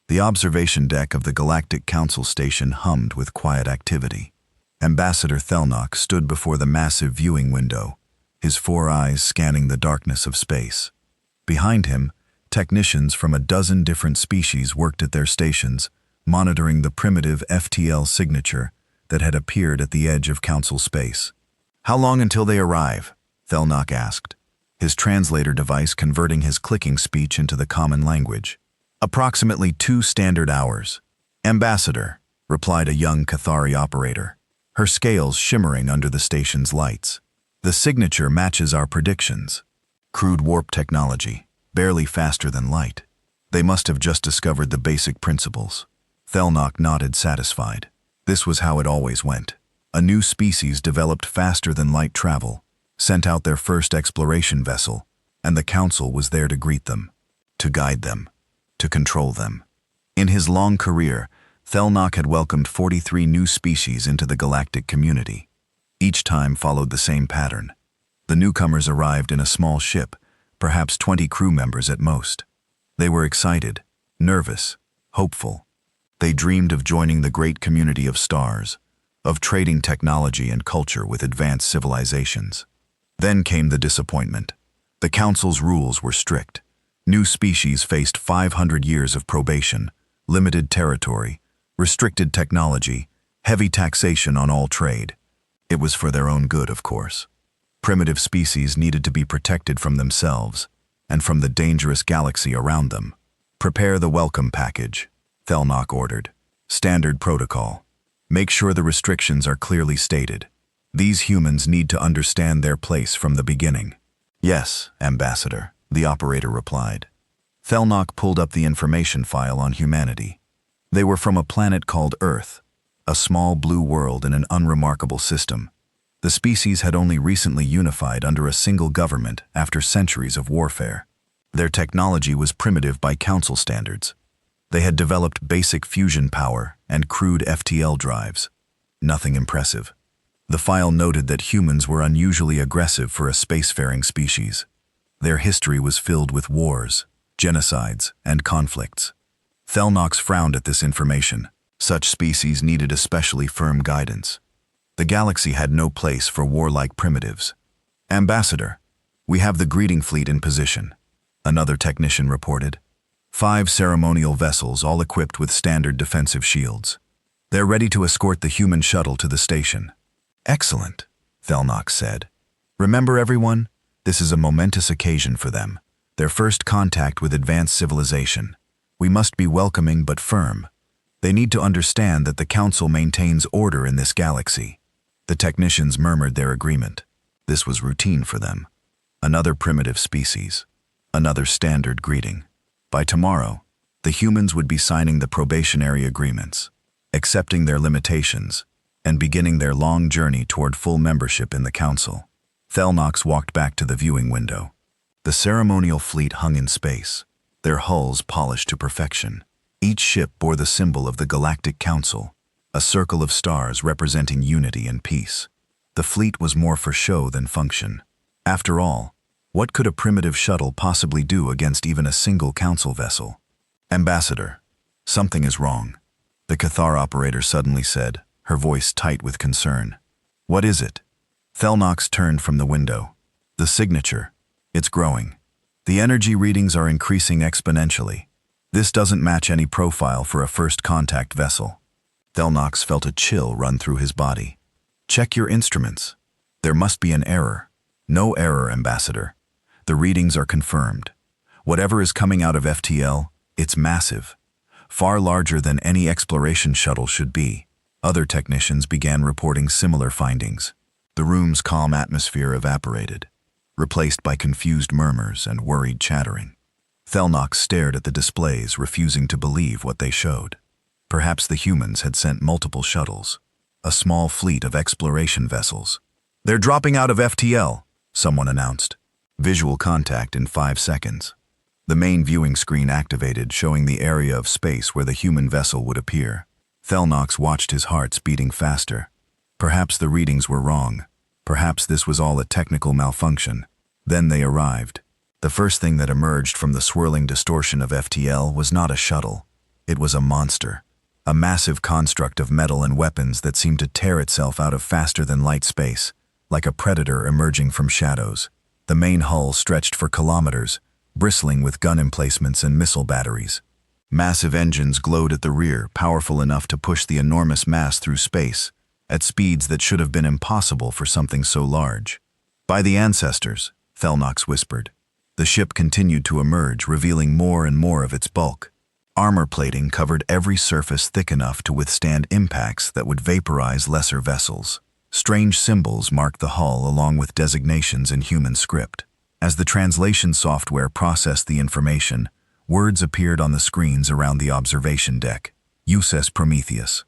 The observation deck of the Galactic Council station hummed with quiet activity. Ambassador Thelnock stood before the massive viewing window, his 4 eyes scanning the darkness of space. Behind him, technicians from a dozen different species worked at their stations, monitoring the primitive FTL signature that had appeared at the edge of Council space. "How long until they arrive?" Thelnock asked, his translator device converting his clicking speech into the common language. "Approximately 2 standard hours." "Ambassador," replied a young Cathari operator, her scales shimmering under the station's lights. "The signature matches our predictions. Crude warp technology, barely faster than light. They must have just discovered the basic principles." Thelnock nodded, satisfied. This was how it always went. A new species developed faster than light travel, sent out their first exploration vessel, and the Council was there to greet them, to guide them, to control them. In his long career, Thelnock had welcomed 43 new species into the galactic community. Each time followed the same pattern. The newcomers arrived in a small ship, perhaps 20 crew members at most. They were excited, nervous, hopeful. They dreamed of joining the great community of stars, of trading technology and culture with advanced civilizations. Then came the disappointment. The Council's rules were strict. New species faced 500 years of probation, limited territory, restricted technology, heavy taxation on all trade. It was for their own good, of course. Primitive species needed to be protected from themselves and from the dangerous galaxy around them. "Prepare the welcome package," Thelnock ordered. "Standard protocol. Make sure the restrictions are clearly stated. These humans need to understand their place from the beginning." "Yes, Ambassador," the operator replied. Thelnock pulled up the information file on humanity. They were from a planet called Earth, a small blue world in an unremarkable system. The species had only recently unified under a single government after centuries of warfare. Their technology was primitive by Council standards. They had developed basic fusion power and crude FTL drives. Nothing impressive. The file noted that humans were unusually aggressive for a spacefaring species. Their history was filled with wars, genocides, and conflicts. Thelnock frowned at this information. Such species needed especially firm guidance. The galaxy had no place for warlike primitives. "Ambassador, we have the greeting fleet in position," another technician reported. 5 ceremonial vessels, all equipped with standard defensive shields. "They're ready to escort the human shuttle to the station." "Excellent," Thelnock said. "Remember, everyone, this is a momentous occasion for them, their first contact with advanced civilization. We must be welcoming but firm. They need to understand that the Council maintains order in this galaxy." The technicians murmured their agreement. This was routine for them. Another primitive species. Another standard greeting. By tomorrow, the humans would be signing the probationary agreements, accepting their limitations, and beginning their long journey toward full membership in the Council. Thelnock walked back to the viewing window. The ceremonial fleet hung in space, their hulls polished to perfection. Each ship bore the symbol of the Galactic Council, a circle of stars representing unity and peace. The fleet was more for show than function. After all, what could a primitive shuttle possibly do against even a single Council vessel? "Ambassador, something is wrong," the Cathar operator suddenly said, her voice tight with concern. "What is it?" Thelnock turned from the window. "The signature. It's growing. The energy readings are increasing exponentially. This doesn't match any profile for a first contact vessel." Thelnock felt a chill run through his body. "Check your instruments. There must be an error." "No error, Ambassador. The readings are confirmed. Whatever is coming out of FTL, it's massive. Far larger than any exploration shuttle should be." Other technicians began reporting similar findings. The room's calm atmosphere evaporated, replaced by confused murmurs and worried chattering. Thelnock stared at the displays, refusing to believe what they showed. Perhaps the humans had sent multiple shuttles, a small fleet of exploration vessels. "They're dropping out of FTL," someone announced. Visual contact in 5 seconds. The main viewing screen activated, showing the area of space where the human vessel would appear. Thelnock watched, his hearts beating faster. Perhaps the readings were wrong. Perhaps this was all a technical malfunction. Then they arrived. The first thing that emerged from the swirling distortion of FTL was not a shuttle. It was a monster. A massive construct of metal and weapons that seemed to tear itself out of faster-than-light space, like a predator emerging from shadows. The main hull stretched for kilometers, bristling with gun emplacements and missile batteries. Massive engines glowed at the rear, powerful enough to push the enormous mass through space, at speeds that should have been impossible for something so large. "By the ancestors," Thelnox whispered. The ship continued to emerge, revealing more and more of its bulk. Armor plating covered every surface thick enough to withstand impacts that would vaporize lesser vessels. Strange symbols marked the hull along with designations in human script. As the translation software processed the information, words appeared on the screens around the observation deck. USS Prometheus.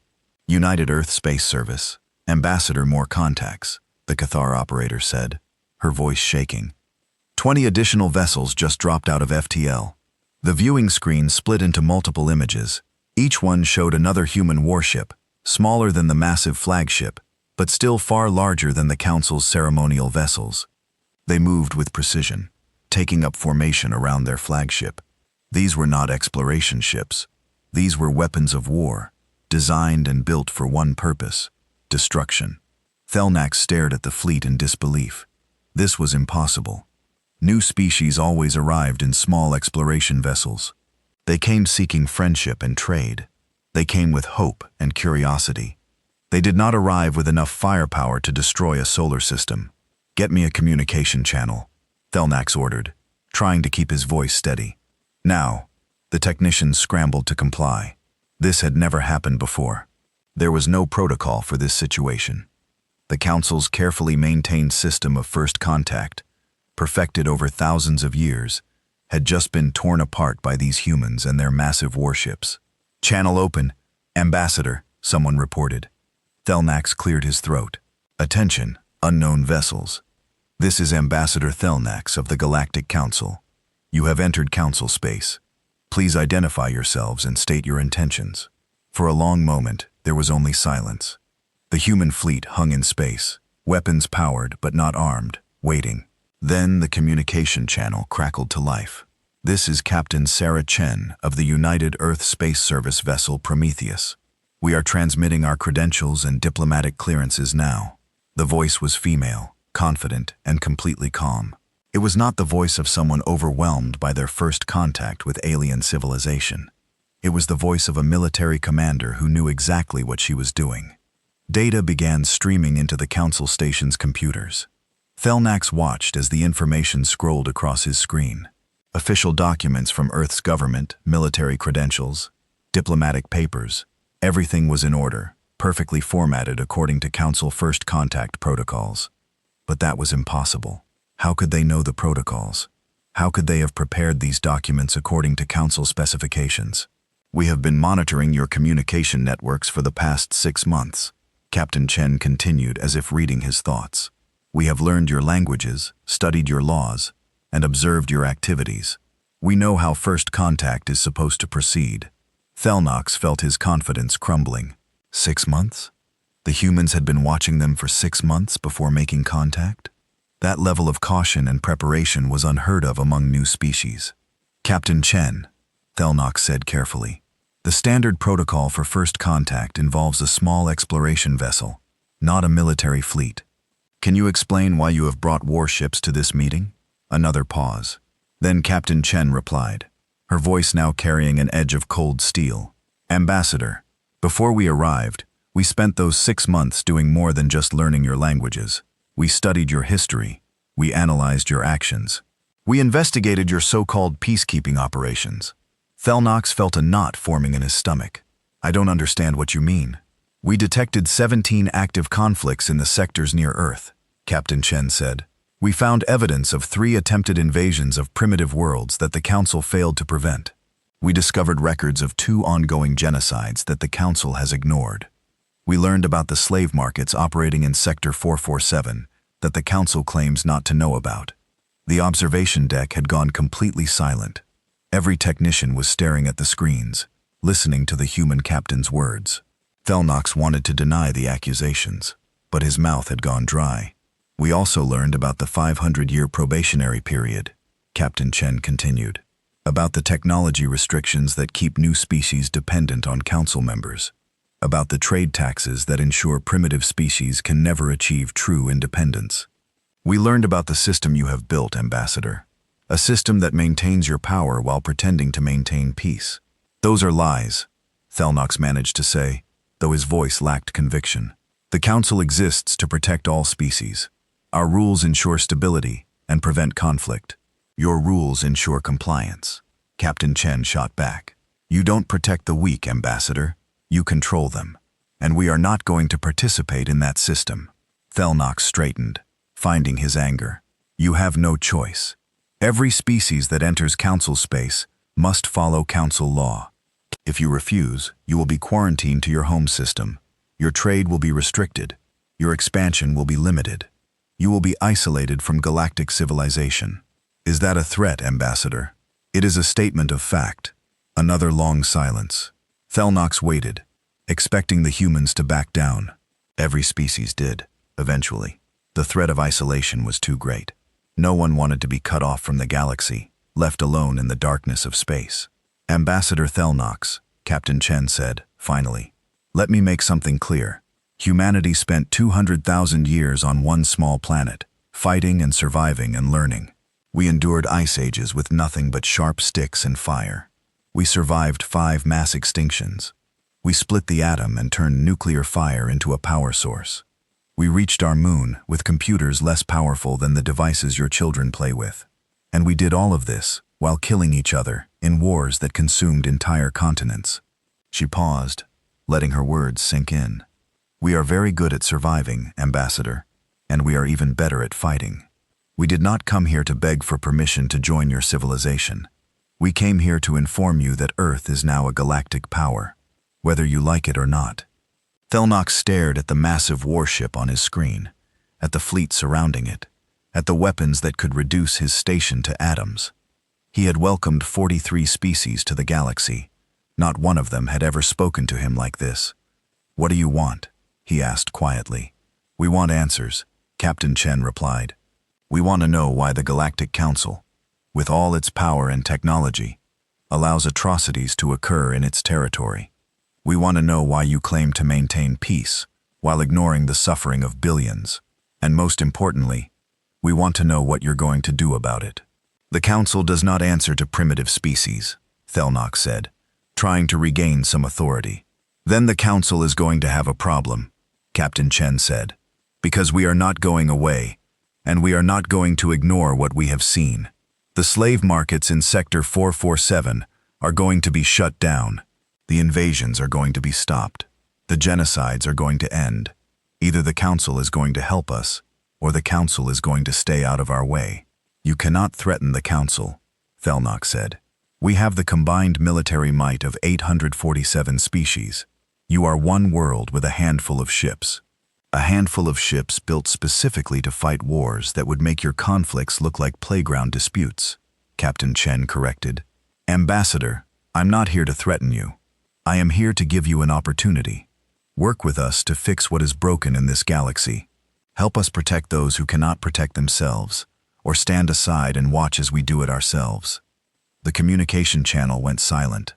United Earth Space Service. Ambassador, more contacts, the Cathar operator said, her voice shaking. 20 additional vessels just dropped out of FTL. The viewing screen split into multiple images. Each one showed another human warship, smaller than the massive flagship, but still far larger than the Council's ceremonial vessels. They moved with precision, taking up formation around their flagship. These were not exploration ships. These were weapons of war, designed and built for one purpose: destruction. Thelnax stared at the fleet in disbelief. This was impossible. New species always arrived in small exploration vessels. They came seeking friendship and trade. They came with hope and curiosity. They did not arrive with enough firepower to destroy a solar system. "Get me a communication channel," Thelnax ordered, trying to keep his voice steady. Now, the technicians scrambled to comply. This had never happened before. There was no protocol for this situation. The Council's carefully maintained system of first contact, perfected over thousands of years, had just been torn apart by these humans and their massive warships. "Channel open, Ambassador," someone reported. Thelnax cleared his throat. "Attention, unknown vessels. This is Ambassador Thelnax of the Galactic Council. You have entered Council space. Please identify yourselves and state your intentions." For a long moment, there was only silence. The human fleet hung in space, weapons powered but not armed, waiting. Then the communication channel crackled to life. "This is Captain Sarah Chen of the United Earth Space Service vessel Prometheus. We are transmitting our credentials and diplomatic clearances now." The voice was female, confident, and completely calm. It was not the voice of someone overwhelmed by their first contact with alien civilization. It was the voice of a military commander who knew exactly what she was doing. Data began streaming into the Council station's computers. Thelnax watched as the information scrolled across his screen. Official documents from Earth's government, military credentials, diplomatic papers. Everything was in order, perfectly formatted according to Council first contact protocols. But that was impossible. How could they know the protocols? How could they have prepared these documents according to Council specifications? "We have been monitoring your communication networks for the past 6 months," Captain Chen continued as if reading his thoughts. "We have learned your languages, studied your laws, and observed your activities. We know how first contact is supposed to proceed." Thelnox felt his confidence crumbling. 6 months? The humans had been watching them for 6 months before making contact? That level of caution and preparation was unheard of among new species. "Captain Chen," Thelnox said carefully, "the standard protocol for first contact involves a small exploration vessel, not a military fleet. Can you explain why you have brought warships to this meeting?" Another pause. Then Captain Chen replied, her voice now carrying an edge of cold steel. "Ambassador, before we arrived, we spent those 6 months doing more than just learning your languages. We studied your history. We analyzed your actions. We investigated your so-called peacekeeping operations." Thelnox felt a knot forming in his stomach. "I don't understand what you mean." "We detected 17 active conflicts in the sectors near Earth," Captain Chen said. "We found evidence of 3 attempted invasions of primitive worlds that the Council failed to prevent. We discovered records of 2 ongoing genocides that the Council has ignored. We learned about the slave markets operating in Sector 447 that the Council claims not to know about." The observation deck had gone completely silent. Every technician was staring at the screens, listening to the human captain's words. Thelnox wanted to deny the accusations, but his mouth had gone dry. "We also learned about the 500-year probationary period," Captain Chen continued. about the technology restrictions that keep new species dependent on council members, about the trade taxes that ensure primitive species can never achieve true independence. We learned about the system you have built, Ambassador, a system that maintains your power while pretending to maintain peace. Those are lies, Thelnox managed to say, though his voice lacked conviction. The Council exists to protect all species. Our rules ensure stability and prevent conflict. Your rules ensure compliance. Captain Chen shot back. You don't protect the weak, Ambassador. You control them. And we are not going to participate in that system. Thelnox straightened, finding his anger. You have no choice. Every species that enters Council space must follow Council law. If you refuse, you will be quarantined to your home system. Your trade will be restricted. Your expansion will be limited. You will be isolated from galactic civilization. Is that a threat, Ambassador? It is a statement of fact. Another long silence. Thelnox waited, expecting the humans to back down. Every species did, eventually. The threat of isolation was too great. No one wanted to be cut off from the galaxy, left alone in the darkness of space. Ambassador Thelnox, Captain Chen said, finally. Let me make something clear. Humanity spent 200,000 years on one small planet, fighting and surviving and learning. We endured ice ages with nothing but sharp sticks and fire. We survived 5 mass extinctions. We split the atom and turned nuclear fire into a power source. We reached our moon with computers less powerful than the devices your children play with. And we did all of this while killing each other in wars that consumed entire continents. She paused, letting her words sink in. We are very good at surviving, Ambassador, and we are even better at fighting. We did not come here to beg for permission to join your civilization. We came here to inform you that Earth is now a galactic power, whether you like it or not. Thelnox stared at the massive warship on his screen, at the fleet surrounding it, at the weapons that could reduce his station to atoms. He had welcomed 43 species to the galaxy. Not one of them had ever spoken to him like this. What do you want? He asked quietly. We want answers, Captain Chen replied. We want to know why the Galactic Council, with all its power and technology, allows atrocities to occur in its territory. We want to know why you claim to maintain peace while ignoring the suffering of billions. And most importantly, we want to know what you're going to do about it. The Council does not answer to primitive species, Thelnox said, trying to regain some authority. Then the Council is going to have a problem, Captain Chen said, because we are not going away, and we are not going to ignore what we have seen. The slave markets in Sector 447 are going to be shut down. The invasions are going to be stopped. The genocides are going to end. Either the Council is going to help us, or the Council is going to stay out of our way. You cannot threaten the Council, Thelnox said. We have the combined military might of 847 species. You are one world with a handful of ships. A handful of ships built specifically to fight wars that would make your conflicts look like playground disputes, Captain Chen corrected. Ambassador, I'm not here to threaten you. I am here to give you an opportunity. Work with us to fix what is broken in this galaxy. Help us protect those who cannot protect themselves, or stand aside and watch as we do it ourselves. The communication channel went silent.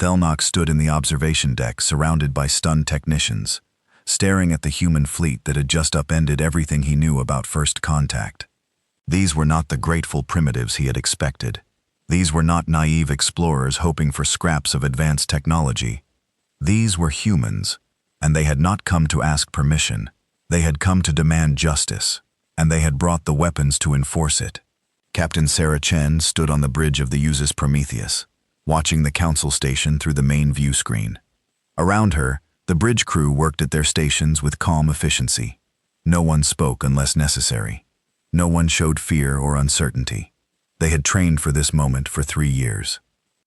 Thelnox stood in the observation deck surrounded by stunned technicians, staring at the human fleet that had just upended everything he knew about First Contact. These were not the grateful primitives he had expected. These were not naive explorers hoping for scraps of advanced technology. These were humans, and they had not come to ask permission. They had come to demand justice, and they had brought the weapons to enforce it. Captain Sarah Chen stood on the bridge of the USS Prometheus, watching the Council station through the main view screen. Around her, the bridge crew worked at their stations with calm efficiency. No one spoke unless necessary. No one showed fear or uncertainty. They had trained for this moment for 3 years.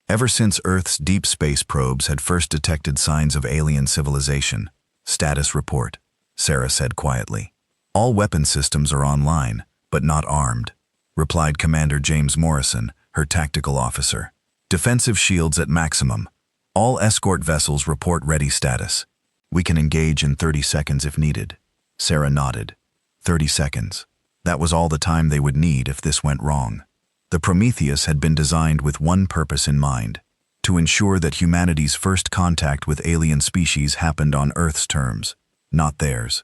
Ever since Earth's deep space probes had first detected signs of alien civilization. Status report, Sarah said quietly. All weapon systems are online, but not armed, replied Commander James Morrison, her tactical officer. Defensive shields at maximum. All escort vessels report ready status. We can engage in 30 seconds if needed. Sarah nodded. 30 seconds. That was all the time they would need if this went wrong. The Prometheus had been designed with one purpose in mind: to ensure that humanity's first contact with alien species happened on Earth's terms, not theirs.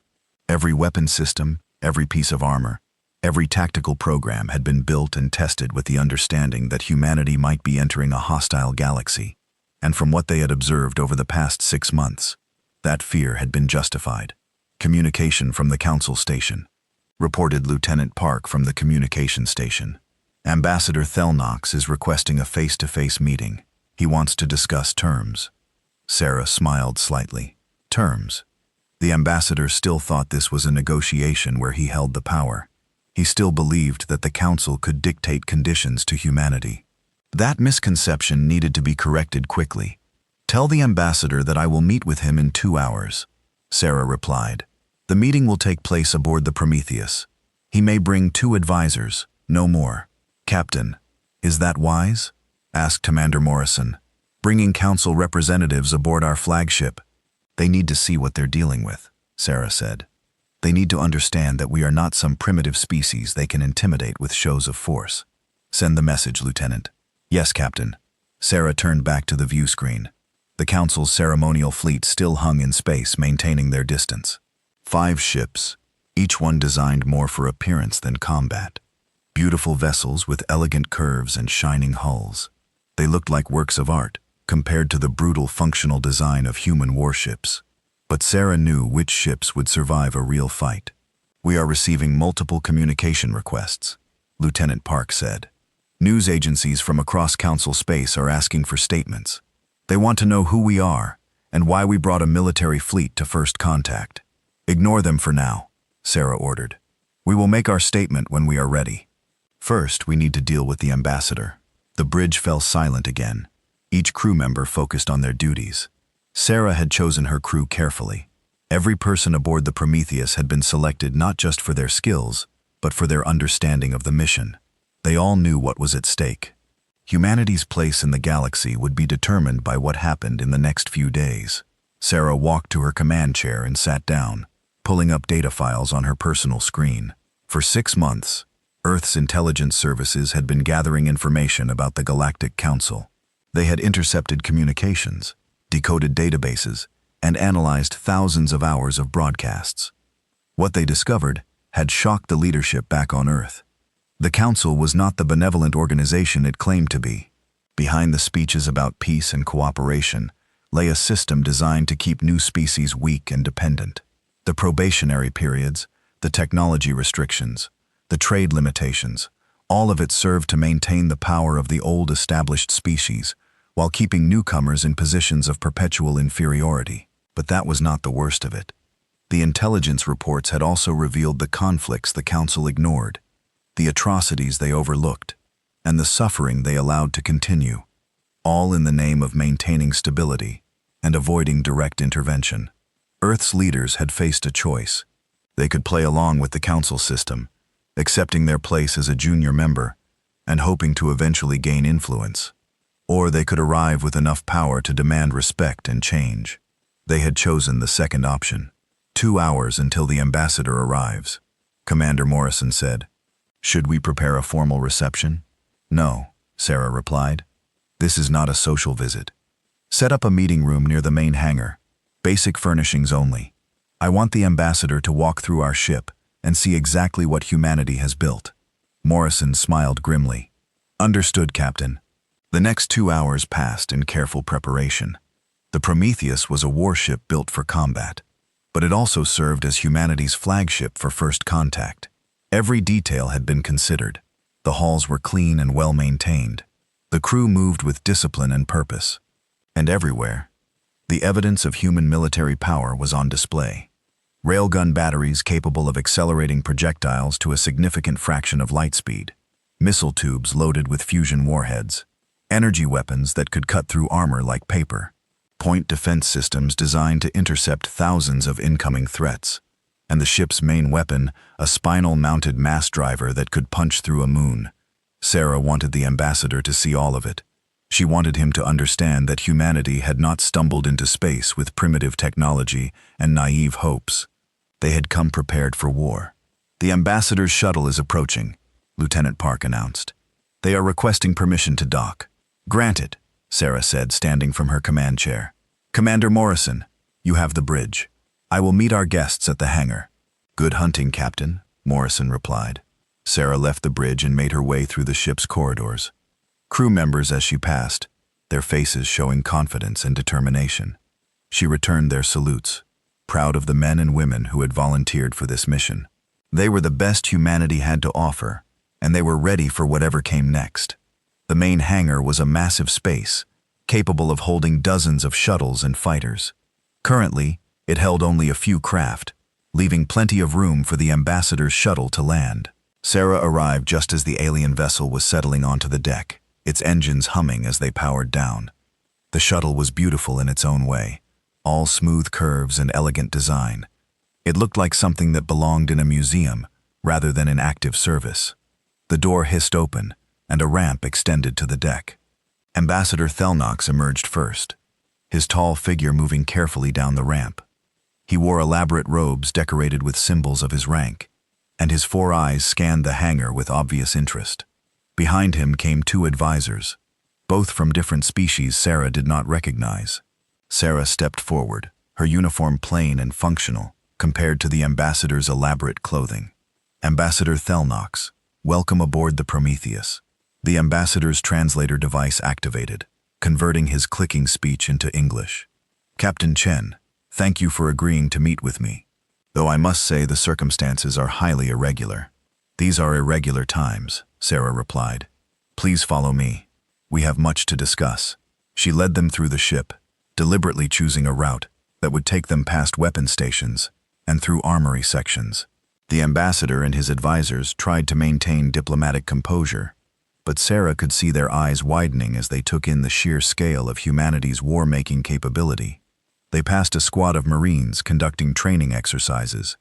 Every weapon system, every piece of armor, every tactical program had been built and tested with the understanding that humanity might be entering a hostile galaxy, and from what they had observed over the past 6 months, that fear had been justified. Communication from the Council Station. Reported Lieutenant Park from the communication station. Ambassador Thelnox is requesting a face-to-face meeting. He wants to discuss terms. Sarah smiled slightly. Terms. The ambassador still thought this was a negotiation where he held the power. He still believed that the council could dictate conditions to humanity. That misconception needed to be corrected quickly. Tell the ambassador that I will meet with him in 2 hours, Sarah replied. The meeting will take place aboard the Prometheus. He may bring 2 advisors, no more. Captain, is that wise? Asked Commander Morrison. Bringing council representatives aboard our flagship. They need to see what they're dealing with, Sarah said. They need to understand that we are not some primitive species they can intimidate with shows of force. Send the message, Lieutenant. Yes, Captain. Sarah turned back to the view screen. The Council's ceremonial fleet still hung in space, maintaining their distance. 5 ships, each one designed more for appearance than combat. Beautiful vessels with elegant curves and shining hulls. They looked like works of art, compared to the brutal functional design of human warships. But Sarah knew which ships would survive a real fight. We are receiving multiple communication requests, Lieutenant Park said. News agencies from across Council space are asking for statements. They want to know who we are and why we brought a military fleet to first contact. Ignore them for now, Sarah ordered. We will make our statement when we are ready. First, we need to deal with the ambassador. The bridge fell silent again. Each crew member focused on their duties. Sarah had chosen her crew carefully. Every person aboard the Prometheus had been selected not just for their skills, but for their understanding of the mission. They all knew what was at stake. Humanity's place in the galaxy would be determined by what happened in the next few days. Sarah walked to her command chair and sat down, pulling up data files on her personal screen. For 6 months, Earth's intelligence services had been gathering information about the Galactic Council. They had intercepted communications, decoded databases, and analyzed thousands of hours of broadcasts. What they discovered had shocked the leadership back on Earth. The Council was not the benevolent organization it claimed to be. Behind the speeches about peace and cooperation lay a system designed to keep new species weak and dependent. The probationary periods, the technology restrictions, the trade limitations, all of it served to maintain the power of the old established species, while keeping newcomers in positions of perpetual inferiority. But that was not the worst of it. The intelligence reports had also revealed the conflicts the Council ignored, the atrocities they overlooked, and the suffering they allowed to continue, all in the name of maintaining stability and avoiding direct intervention. Earth's leaders had faced a choice. They could play along with the Council system, accepting their place as a junior member and hoping to eventually gain influence. Or they could arrive with enough power to demand respect and change. They had chosen the second option. 2 hours until the ambassador arrives, Commander Morrison said. Should we prepare a formal reception? No, Sarah replied. This is not a social visit. Set up a meeting room near the main hangar. Basic furnishings only. I want the ambassador to walk through our ship and see exactly what humanity has built. Morrison smiled grimly. Understood, Captain. The next 2 hours passed in careful preparation. The Prometheus was a warship built for combat, but it also served as humanity's flagship for first contact. Every detail had been considered. The halls were clean and well-maintained. The crew moved with discipline and purpose. And everywhere, the evidence of human military power was on display. Railgun batteries capable of accelerating projectiles to a significant fraction of light speed. Missile tubes loaded with fusion warheads. Energy weapons that could cut through armor like paper. Point defense systems designed to intercept thousands of incoming threats. And the ship's main weapon, a spinal-mounted mass driver that could punch through a moon. Sarah wanted the ambassador to see all of it. She wanted him to understand that humanity had not stumbled into space with primitive technology and naive hopes. They had come prepared for war. The ambassador's shuttle is approaching, Lieutenant Park announced. They are requesting permission to dock. Granted, Sarah said, standing from her command chair. Commander Morrison, you have the bridge. I will meet our guests at the hangar. Good hunting, Captain, Morrison replied. Sarah left the bridge and made her way through the ship's corridors. Crew members as she passed, their faces showing confidence and determination. She returned their salutes, proud of the men and women who had volunteered for this mission. They were the best humanity had to offer, and they were ready for whatever came next. The main hangar was a massive space, capable of holding dozens of shuttles and fighters. Currently, it held only a few craft, leaving plenty of room for the ambassador's shuttle to land. Sarah arrived just as the alien vessel was settling onto the deck, its engines humming as they powered down. The shuttle was beautiful in its own way, all smooth curves and elegant design. It looked like something that belonged in a museum rather than in active service. The door hissed open, and a ramp extended to the deck. Ambassador Thelnox emerged first, his tall figure moving carefully down the ramp. He wore elaborate robes decorated with symbols of his rank, and his 4 eyes scanned the hangar with obvious interest. Behind him came 2 advisors, both from different species Sarah did not recognize. Sarah stepped forward, her uniform plain and functional, compared to the ambassador's elaborate clothing. Ambassador Thelnox, welcome aboard the Prometheus. The ambassador's translator device activated, converting his clicking speech into English. Captain Chen, thank you for agreeing to meet with me, though I must say the circumstances are highly irregular. These are irregular times, Sarah replied. Please follow me. We have much to discuss. She led them through the ship, deliberately choosing a route that would take them past weapon stations and through armory sections. The ambassador and his advisors tried to maintain diplomatic composure, but Sarah could see their eyes widening as they took in the sheer scale of humanity's war-making capability. They passed a squad of Marines conducting training exercises,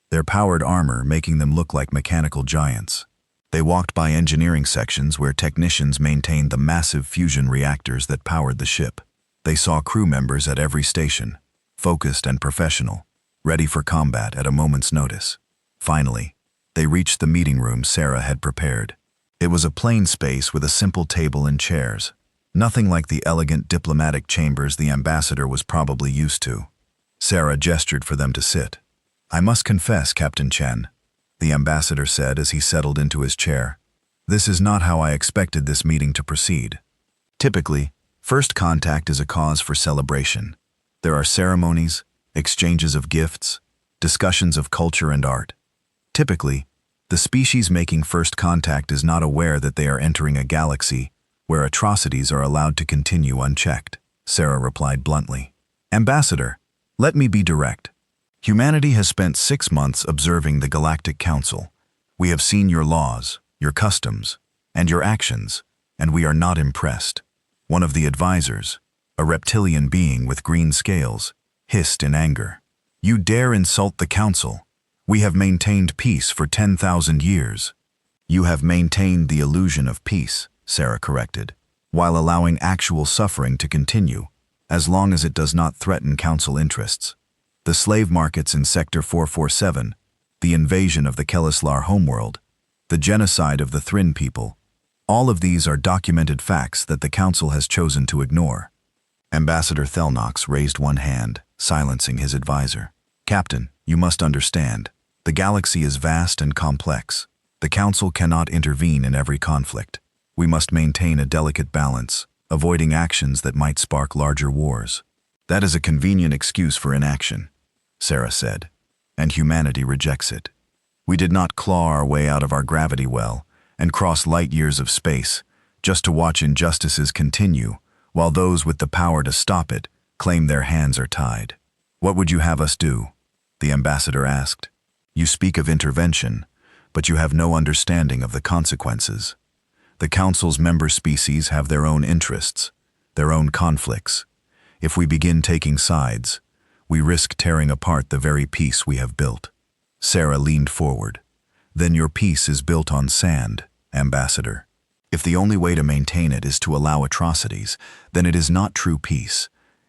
their powered armor making them look like mechanical giants. They walked by engineering sections where technicians maintained the massive fusion reactors that powered the ship. They saw crew members at every station, focused and professional, ready for combat at a moment's notice. Finally, they reached the meeting room Sarah had prepared. It was a plain space with a simple table and chairs, nothing like the elegant diplomatic chambers the ambassador was probably used to. Sarah gestured for them to sit. I must confess, Captain Chen, the ambassador said as he settled into his chair. This is not how I expected this meeting to proceed. Typically, first contact is a cause for celebration. There are ceremonies, exchanges of gifts, discussions of culture and art. Typically, the species making first contact is not aware that they are entering a galaxy where atrocities are allowed to continue unchecked, Sarah replied bluntly. Ambassador, let me be direct. Humanity has spent 6 months observing the Galactic Council. We have seen your laws, your customs, and your actions, and we are not impressed. One of the advisors, a reptilian being with green scales, hissed in anger. You dare insult the Council? We have maintained peace for 10,000 years. You have maintained the illusion of peace, Sarah corrected, while allowing actual suffering to continue, as long as it does not threaten Council interests. The slave markets in Sector 447, the invasion of the Kelislar homeworld, the genocide of the Thrin people, all of these are documented facts that the Council has chosen to ignore. Ambassador Thelnox raised one hand, silencing his advisor. Captain, you must understand. The galaxy is vast and complex. The Council cannot intervene in every conflict. We must maintain a delicate balance, avoiding actions that might spark larger wars. That is a convenient excuse for inaction, Sarah said, and humanity rejects it. We did not claw our way out of our gravity well and cross light years of space just to watch injustices continue while those with the power to stop it claim their hands are tied. What would you have us do? The ambassador asked. You speak of intervention, but you have no understanding of the consequences. The Council's member species have their own interests, their own conflicts. If we begin taking sides, we risk tearing apart the very peace we have built. Sarah leaned forward. Then your peace is built on sand, Ambassador. If the only way to maintain it is to allow atrocities, then it is not true peace.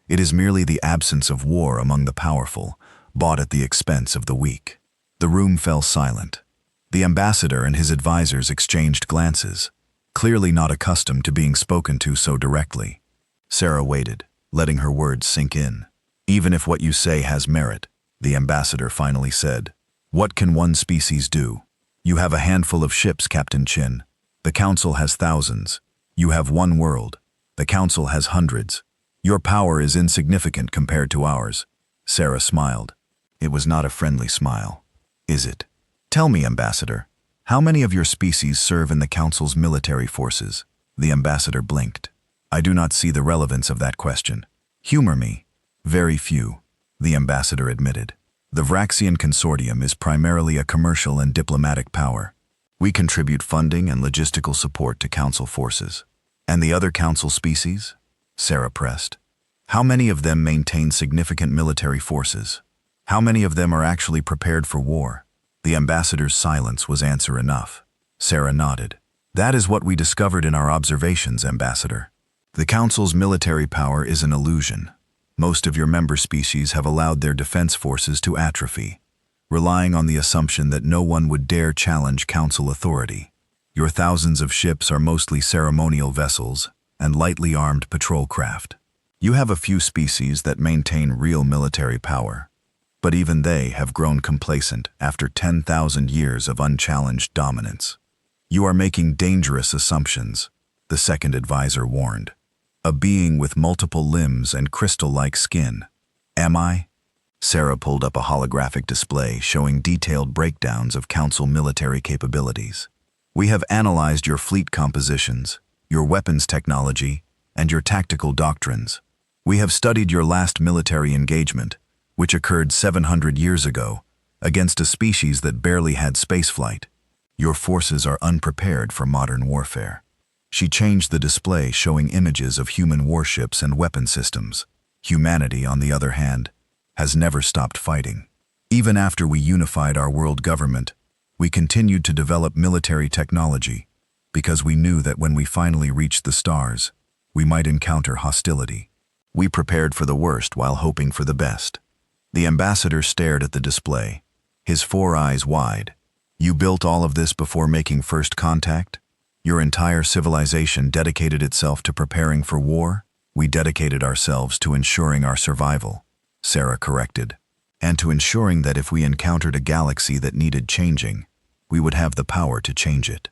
It is merely the absence of war among the powerful, bought at the expense of the weak. The room fell silent. The ambassador and his advisors exchanged glances. clearly not accustomed to being spoken to so directly. Sarah waited, letting her words sink in. "Even if what you say has merit," the ambassador finally said, "what can one species do? You have a handful of ships, Captain Chin. The Council has thousands. You have one world. The Council has hundreds. Your power is insignificant compared to ours." Sarah smiled. It was not a friendly smile. "Is it? Tell me, Ambassador, how many of your species serve in the Council's military forces?" The ambassador blinked. "I do not see the relevance of that question." "Humor me." "Very few," the ambassador admitted. "The Vraxian Consortium is primarily a commercial and diplomatic power. We contribute funding and logistical support to Council forces." "And the other Council species?" Sarah pressed. "How many of them maintain significant military forces? How many of them are actually prepared for war?" The ambassador's silence was answer enough. Sarah nodded. "That is what we discovered in our observations, Ambassador. The Council's military power is an illusion. Most of your member species have allowed their defense forces to atrophy, relying on the assumption that no one would dare challenge Council authority. Your thousands of ships are mostly ceremonial vessels and lightly armed patrol craft. You have a few species that maintain real military power, but even they have grown complacent after 10,000 years of unchallenged dominance. You are making dangerous assumptions," the second advisor warned. "A being with multiple limbs and crystal-like skin. Am I?" Sarah pulled up a holographic display showing detailed breakdowns of Council military capabilities. "We have analyzed your fleet compositions, your weapons technology, and your tactical doctrines. We have studied your last military engagement, which occurred 700 years ago, against a species that barely had spaceflight. Your forces are unprepared for modern warfare." She changed the display, showing images of human warships and weapon systems. "Humanity, on the other hand, has never stopped fighting. Even after we unified our world government, we continued to develop military technology because we knew that when we finally reached the stars, we might encounter hostility. We prepared for the worst while hoping for the best." The ambassador stared at the display, his 4 eyes wide. "You built all of this before making first contact? Your entire civilization dedicated itself to preparing for war?" "We dedicated ourselves to ensuring our survival," Sarah corrected, "and to ensuring that if we encountered a galaxy that needed changing, we would have the power to change it."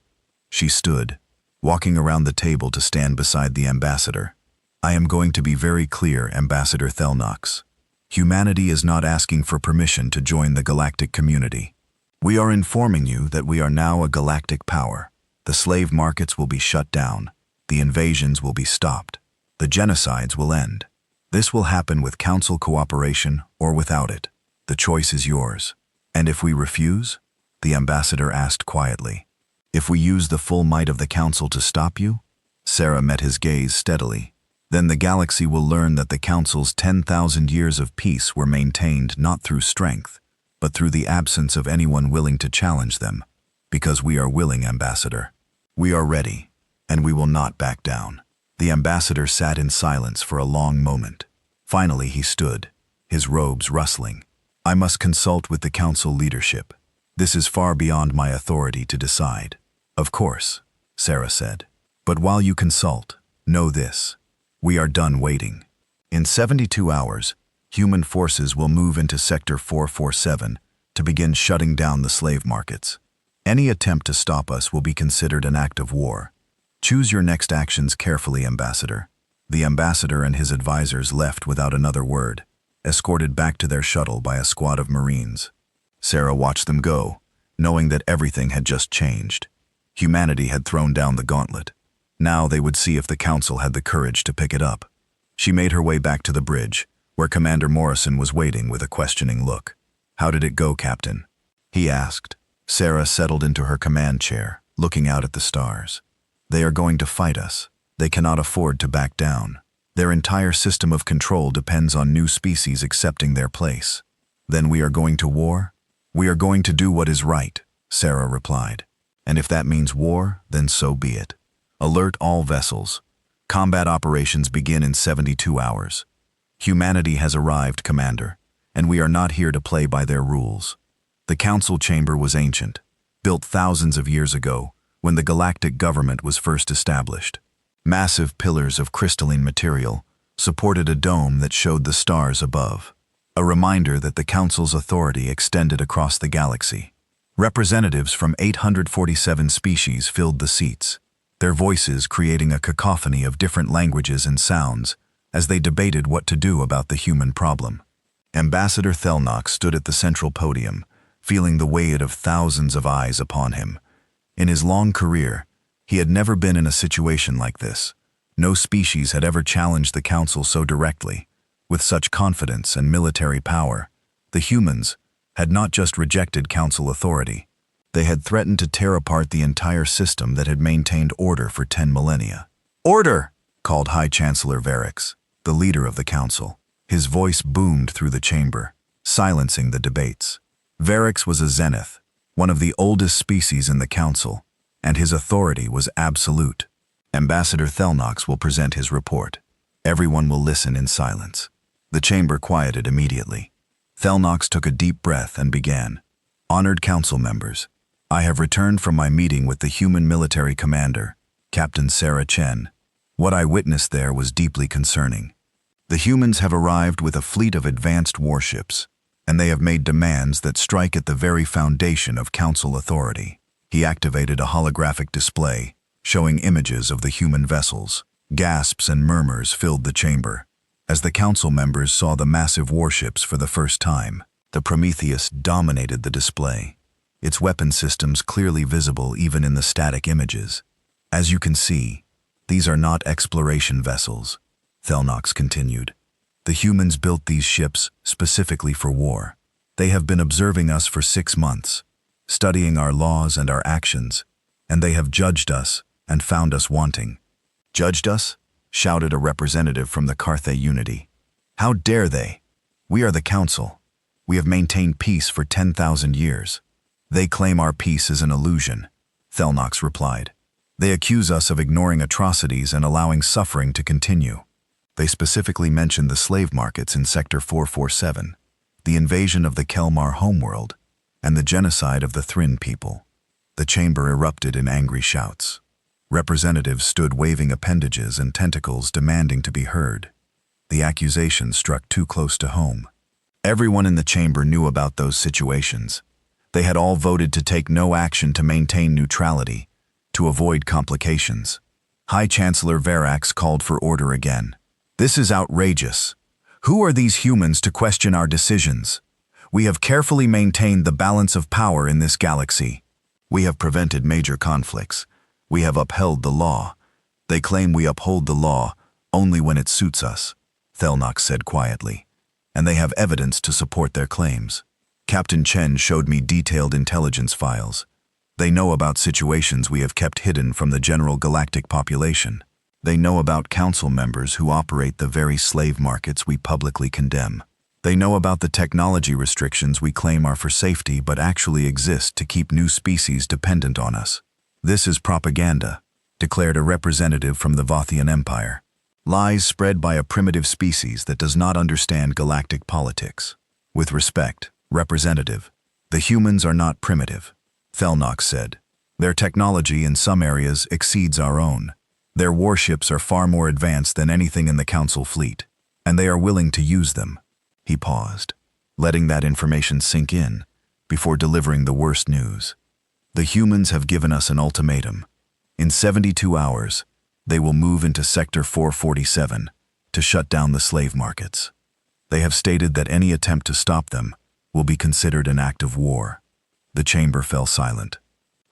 She stood, walking around the table to stand beside the ambassador. "I am going to be very clear, Ambassador Thelnox. Humanity is not asking for permission to join the galactic community. We are informing you that we are now a galactic power. The slave markets will be shut down. The invasions will be stopped. The genocides will end. This will happen with Council cooperation or without it. The choice is yours." "And if we refuse?" the ambassador asked quietly. "If we use the full might of the Council to stop you?" Sarah met his gaze steadily. "Then the galaxy will learn that the Council's 10,000 years of peace were maintained not through strength, but through the absence of anyone willing to challenge them. Because we are willing, Ambassador. We are ready, and we will not back down." The ambassador sat in silence for a long moment. Finally he stood, his robes rustling. "I must consult with the Council leadership. This is far beyond my authority to decide." "Of course," Sarah said. "But while you consult, know this. We are done waiting. In 72 hours, human forces will move into Sector 447 to begin shutting down the slave markets. Any attempt to stop us will be considered an act of war. Choose your next actions carefully, Ambassador." The ambassador and his advisors left without another word, escorted back to their shuttle by a squad of Marines. Sarah watched them go, knowing that everything had just changed. Humanity had thrown down the gauntlet. Now they would see if the Council had the courage to pick it up. She made her way back to the bridge, where Commander Morrison was waiting with a questioning look. "How did it go, Captain?" he asked. Sarah settled into her command chair, looking out at the stars. "They are going to fight us. They cannot afford to back down. Their entire system of control depends on new species accepting their place. Then we are going to war? We are going to do what is right," Sarah replied. "And if that means war, then so be it. Alert all vessels. Combat operations begin in 72 hours. Humanity has arrived, Commander, and we are not here to play by their rules. The Council chamber was ancient, built thousands of years ago, when the galactic government was first established. Massive pillars of crystalline material supported a dome that showed the stars above, a reminder that the Council's authority extended across the galaxy. Representatives from 847 species filled the seats, their voices creating a cacophony of different languages and sounds as they debated what to do about the human problem. Ambassador Thelnock stood at the central podium, feeling the weight of thousands of eyes upon him. In his long career, he had never been in a situation like this. No species had ever challenged the Council so directly. With such confidence and military power, the humans had not just rejected Council authority, they had threatened to tear apart the entire system that had maintained order for 10 millennia. "Order!" called High Chancellor Varix, the leader of the Council. His voice boomed through the chamber, silencing the debates. Varix was a zenith, one of the oldest species in the Council, and his authority was absolute. Ambassador Thelnox will present his report. Everyone will listen in silence. The chamber quieted immediately. Thelnox took a deep breath and began. "Honored Council members, I have returned from my meeting with the human military commander, Captain Sarah Chen. What I witnessed there was deeply concerning. The humans have arrived with a fleet of advanced warships, and they have made demands that strike at the very foundation of Council authority." He activated a holographic display, showing images of the human vessels. Gasps and murmurs filled the chamber as the Council members saw the massive warships for the first time. The Prometheus dominated the display, its weapon systems clearly visible even in the static images. "As you can see, these are not exploration vessels," Thelnox continued. "The humans built these ships specifically for war. They have been observing us for 6 months, studying our laws and our actions, and they have judged us and found us wanting." "Judged us?" shouted a representative from the Carthay Unity. "How dare they? We are the Council. We have maintained peace for 10,000 years. They claim our peace is an illusion," Thelnox replied. "They accuse us of ignoring atrocities and allowing suffering to continue." They specifically mentioned the slave markets in Sector 447, the invasion of the Kelmar homeworld, and the genocide of the Thryn people. The chamber erupted in angry shouts. Representatives stood waving appendages and tentacles demanding to be heard. The accusations struck too close to home. Everyone in the chamber knew about those situations. They had all voted to take no action to maintain neutrality, to avoid complications. High Chancellor Varax called for order again. "This is outrageous. Who are these humans to question our decisions? We have carefully maintained the balance of power in this galaxy. We have prevented major conflicts. We have upheld the law. They claim we uphold the law only when it suits us," Thelnox said quietly, "and they have evidence to support their claims. Captain Chen showed me detailed intelligence files. They know about situations we have kept hidden from the general galactic population. They know about Council members who operate the very slave markets we publicly condemn. They know about the technology restrictions we claim are for safety but actually exist to keep new species dependent on us. This is propaganda," declared a representative from the Vothian Empire. "Lies spread by a primitive species that does not understand galactic politics. With respect, Representative, the humans are not primitive," Thelnox said. "Their technology in some areas exceeds our own. Their warships are far more advanced than anything in the Council fleet, and they are willing to use them." He paused, letting that information sink in before delivering the worst news. "The humans have given us an ultimatum. In 72 hours, they will move into Sector 447 to shut down the slave markets. They have stated that any attempt to stop them will be considered an act of war." The chamber fell silent.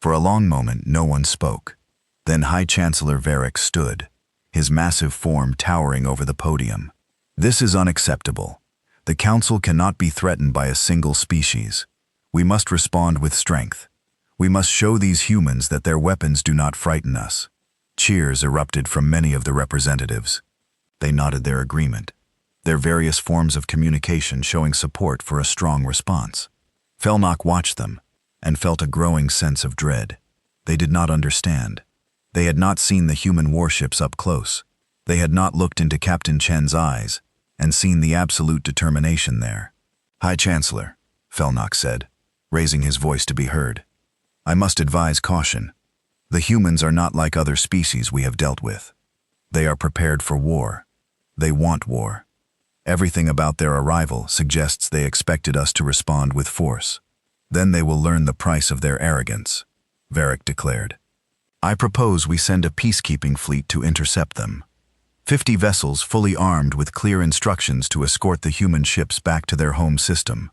For a long moment, no one spoke. Then High Chancellor Varix stood, his massive form towering over the podium. "This is unacceptable. The Council cannot be threatened by a single species. We must respond with strength. We must show these humans that their weapons do not frighten us." Cheers erupted from many of the representatives. They nodded their agreement, their various forms of communication showing support for a strong response. Thelnock watched them and felt a growing sense of dread. They did not understand. They had not seen the human warships up close. They had not looked into Captain Chen's eyes and seen the absolute determination there. "High Chancellor," Thelnock said, raising his voice to be heard, "I must advise caution. The humans are not like other species we have dealt with. They are prepared for war. They want war. Everything about their arrival suggests they expected us to respond with force. Then they will learn the price of their arrogance, Varric declared. I propose we send a peacekeeping fleet to intercept them. 50 vessels fully armed with clear instructions to escort the human ships back to their home system.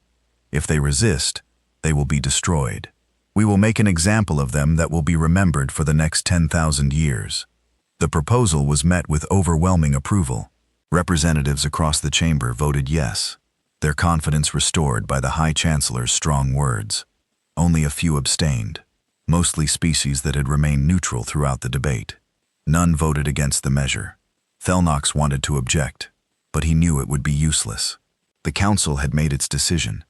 If they resist, they will be destroyed. We will make an example of them that will be remembered for the next 10,000 years. The proposal was met with overwhelming approval. Representatives across the chamber voted yes, their confidence restored by the High Chancellor's strong words. Only a few abstained, mostly species that had remained neutral throughout the debate. None voted against the measure. Thelnox wanted to object, but he knew it would be useless. The council had made its decision.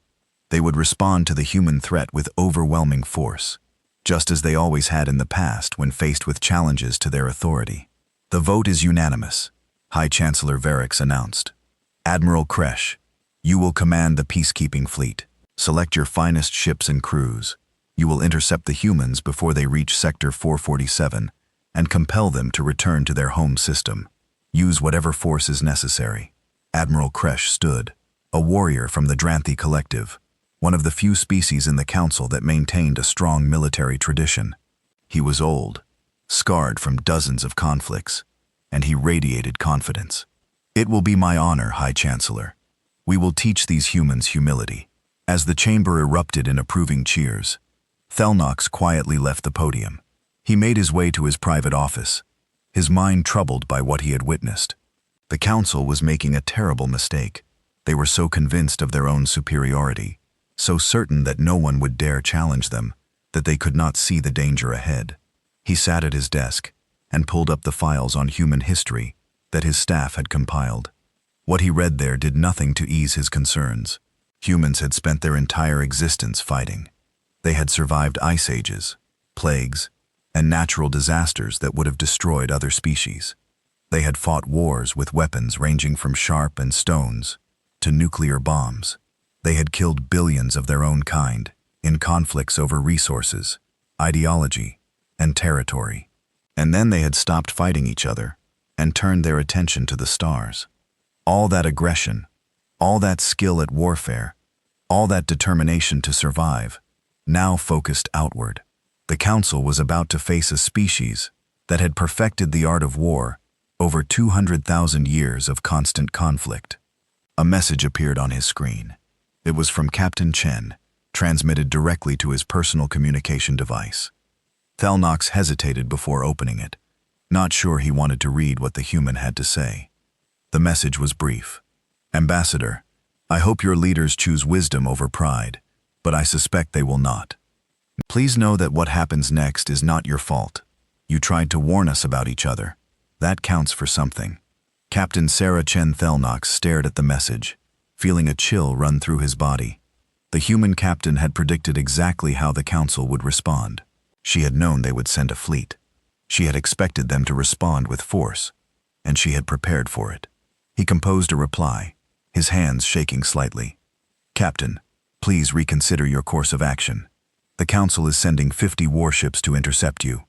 They would respond to the human threat with overwhelming force, just as they always had in the past when faced with challenges to their authority. The vote is unanimous, High Chancellor Varric announced. Admiral Kresh, you will command the peacekeeping fleet. Select your finest ships and crews. You will intercept the humans before they reach Sector 447 and compel them to return to their home system. Use whatever force is necessary. Admiral Kresh stood, a warrior from the Dranthi Collective, one of the few species in the council that maintained a strong military tradition. He was old, scarred from dozens of conflicts, and he radiated confidence. It will be my honor, High Chancellor. We will teach these humans humility. As the chamber erupted in approving cheers, Thelnox quietly left the podium. He made his way to his private office, his mind troubled by what he had witnessed. The council was making a terrible mistake. They were so convinced of their own superiority, so certain that no one would dare challenge them, that they could not see the danger ahead. He sat at his desk and pulled up the files on human history that his staff had compiled. What he read there did nothing to ease his concerns. Humans had spent their entire existence fighting. They had survived ice ages, plagues, and natural disasters that would have destroyed other species. They had fought wars with weapons ranging from sharp and stones to nuclear bombs. They had killed billions of their own kind in conflicts over resources, ideology, and territory. And then they had stopped fighting each other and turned their attention to the stars. All that aggression, all that skill at warfare, all that determination to survive, now focused outward. The council was about to face a species that had perfected the art of war over 200,000 years of constant conflict. A message appeared on his screen. It was from Captain Chen, transmitted directly to his personal communication device. Thelnox hesitated before opening it, not sure he wanted to read what the human had to say. The message was brief. Ambassador, I hope your leaders choose wisdom over pride, but I suspect they will not. Please know that what happens next is not your fault. You tried to warn us about each other. That counts for something. Captain Sarah Chen Thelnox stared at the message, feeling a chill run through his body. The human captain had predicted exactly how the council would respond. She had known they would send a fleet. She had expected them to respond with force, and she had prepared for it. He composed a reply, his hands shaking slightly. Captain, please reconsider your course of action. The council is sending 50 warships to intercept you.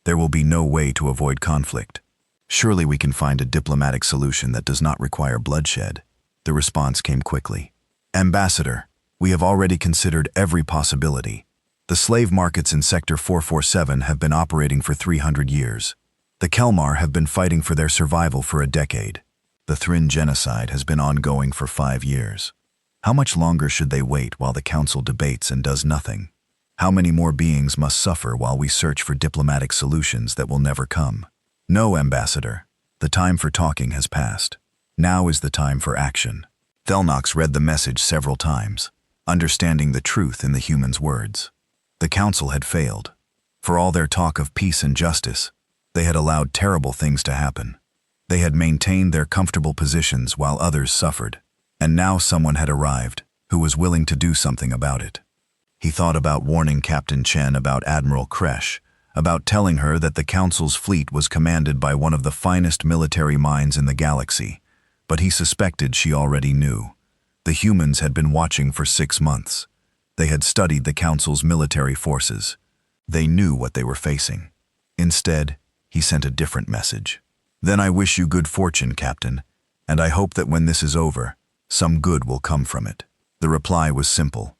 There will be no way to avoid conflict. Surely we can find a diplomatic solution that does not require bloodshed. The response came quickly. Ambassador, we have already considered every possibility. The slave markets in Sector 447 have been operating for 300 years. The Kelmar have been fighting for their survival for a decade. The Thryn genocide has been ongoing for 5 years. How much longer should they wait while the council debates and does nothing? How many more beings must suffer while we search for diplomatic solutions that will never come? No, Ambassador. The time for talking has passed. Now is the time for action. Thelnox read the message several times, understanding the truth in the human's words. The council had failed. For all their talk of peace and justice, they had allowed terrible things to happen. They had maintained their comfortable positions while others suffered, and now someone had arrived who was willing to do something about it. He thought about warning Captain Chen about Admiral Kresh, about telling her that the council's fleet was commanded by one of the finest military minds in the galaxy, but he suspected she already knew. The humans had been watching for 6 months. They had studied the council's military forces. They knew what they were facing. Instead, he sent a different message. "Then I wish you good fortune, Captain, and I hope that when this is over, some good will come from it." The reply was simple.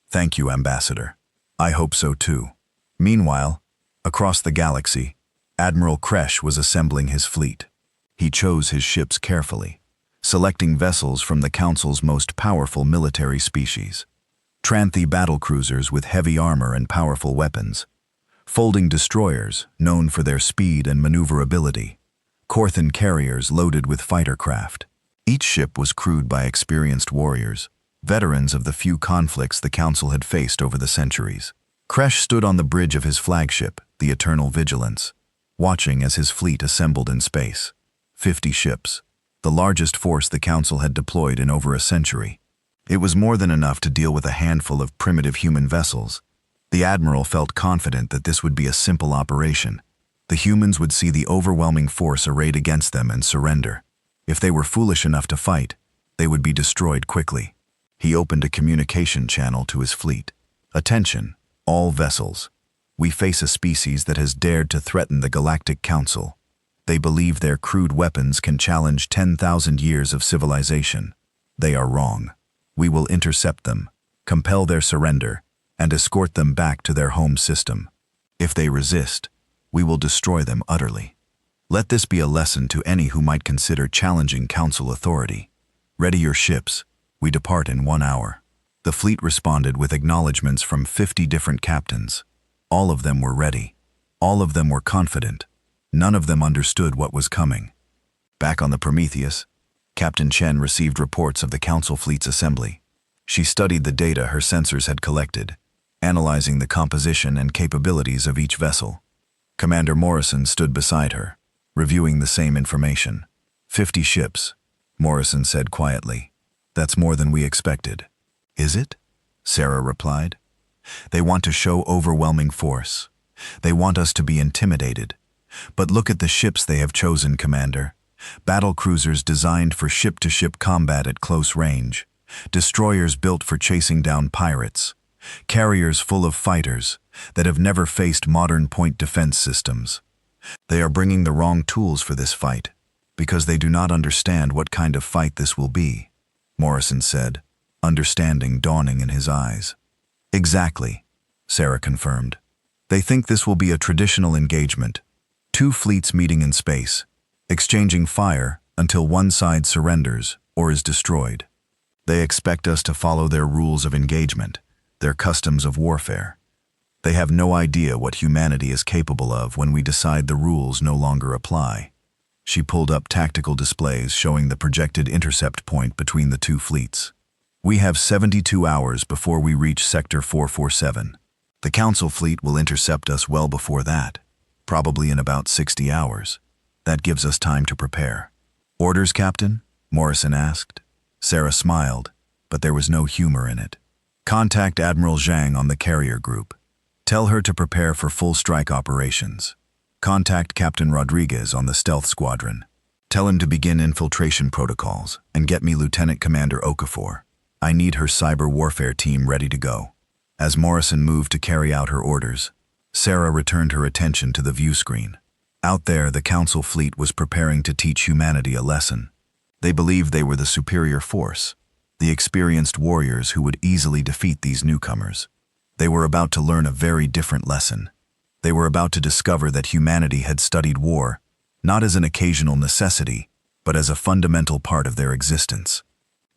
"Thank you, Ambassador. I hope so too." Meanwhile, across the galaxy, Admiral Kresh was assembling his fleet. He chose his ships carefully, selecting vessels from the Council's most powerful military species. Tranthi battlecruisers with heavy armor and powerful weapons, folding destroyers known for their speed and maneuverability, Korthan carriers loaded with fighter craft. Each ship was crewed by experienced warriors, veterans of the few conflicts the Council had faced over the centuries. Kresh stood on the bridge of his flagship, the Eternal Vigilance, watching as his fleet assembled in space. 50 ships, the largest force the Council had deployed in over a century. It was more than enough to deal with a handful of primitive human vessels. The Admiral felt confident that this would be a simple operation. The humans would see the overwhelming force arrayed against them and surrender. If they were foolish enough to fight, they would be destroyed quickly. He opened a communication channel to his fleet. "Attention, all vessels. We face a species that has dared to threaten the Galactic Council. They believe their crude weapons can challenge 10,000 years of civilization. They are wrong. We will intercept them, compel their surrender, and escort them back to their home system. If they resist, we will destroy them utterly. Let this be a lesson to any who might consider challenging Council authority. Ready your ships. We depart in 1 hour." The fleet responded with acknowledgments from 50 different captains. All of them were ready. All of them were confident. None of them understood what was coming. Back on the Prometheus, Captain Chen received reports of the Council fleet's assembly. She studied the data her sensors had collected, analyzing the composition and capabilities of each vessel. Commander Morrison stood beside her, reviewing the same information. 50 ships, Morrison said quietly. "That's more than we expected." "Is it?" Sarah replied. "They want to show overwhelming force. They want us to be intimidated. But look at the ships they have chosen, Commander. Battle cruisers designed for ship-to-ship combat at close range. Destroyers built for chasing down pirates. Carriers full of fighters that have never faced modern point defense systems. They are bringing the wrong tools for this fight, because they do not understand what kind of fight this will be," Morrison said, understanding dawning in his eyes. "Exactly," Sarah confirmed. "They think this will be a traditional engagement. 2 fleets meeting in space, exchanging fire until one side surrenders or is destroyed. They expect us to follow their rules of engagement, their customs of warfare. They have no idea what humanity is capable of when we decide the rules no longer apply." She pulled up tactical displays showing the projected intercept point between the 2 fleets. "We have 72 hours before we reach Sector 447. The Council fleet will intercept us well before that, probably in about 60 hours. That gives us time to prepare." "Orders, Captain?" Morrison asked. Sarah smiled, but there was no humor in it. "Contact Admiral Zhang on the carrier group. Tell her to prepare for full strike operations. Contact Captain Rodriguez on the stealth squadron. Tell him to begin infiltration protocols and get me Lieutenant Commander Okafor. I need her cyber warfare team ready to go." As Morrison moved to carry out her orders, Sarah returned her attention to the view screen. Out there, the Council fleet was preparing to teach humanity a lesson. They believed they were the superior force, the experienced warriors who would easily defeat these newcomers. They were about to learn a very different lesson. They were about to discover that humanity had studied war, not as an occasional necessity, but as a fundamental part of their existence.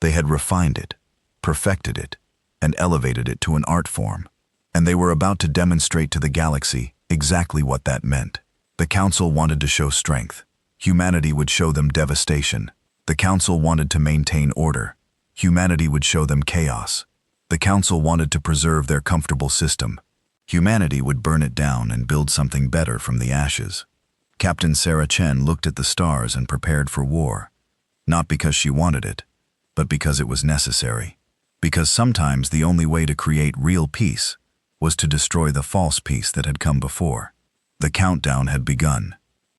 They had refined it, perfected it, and elevated it to an art form. And they were about to demonstrate to the galaxy exactly what that meant. The Council wanted to show strength. Humanity would show them devastation. The Council wanted to maintain order. Humanity would show them chaos. The Council wanted to preserve their comfortable system. Humanity would burn it down and build something better from the ashes. Captain Sarah Chen looked at the stars and prepared for war. Not because she wanted it, but because it was necessary. Because sometimes the only way to create real peace was to destroy the false peace that had come before. The countdown had begun.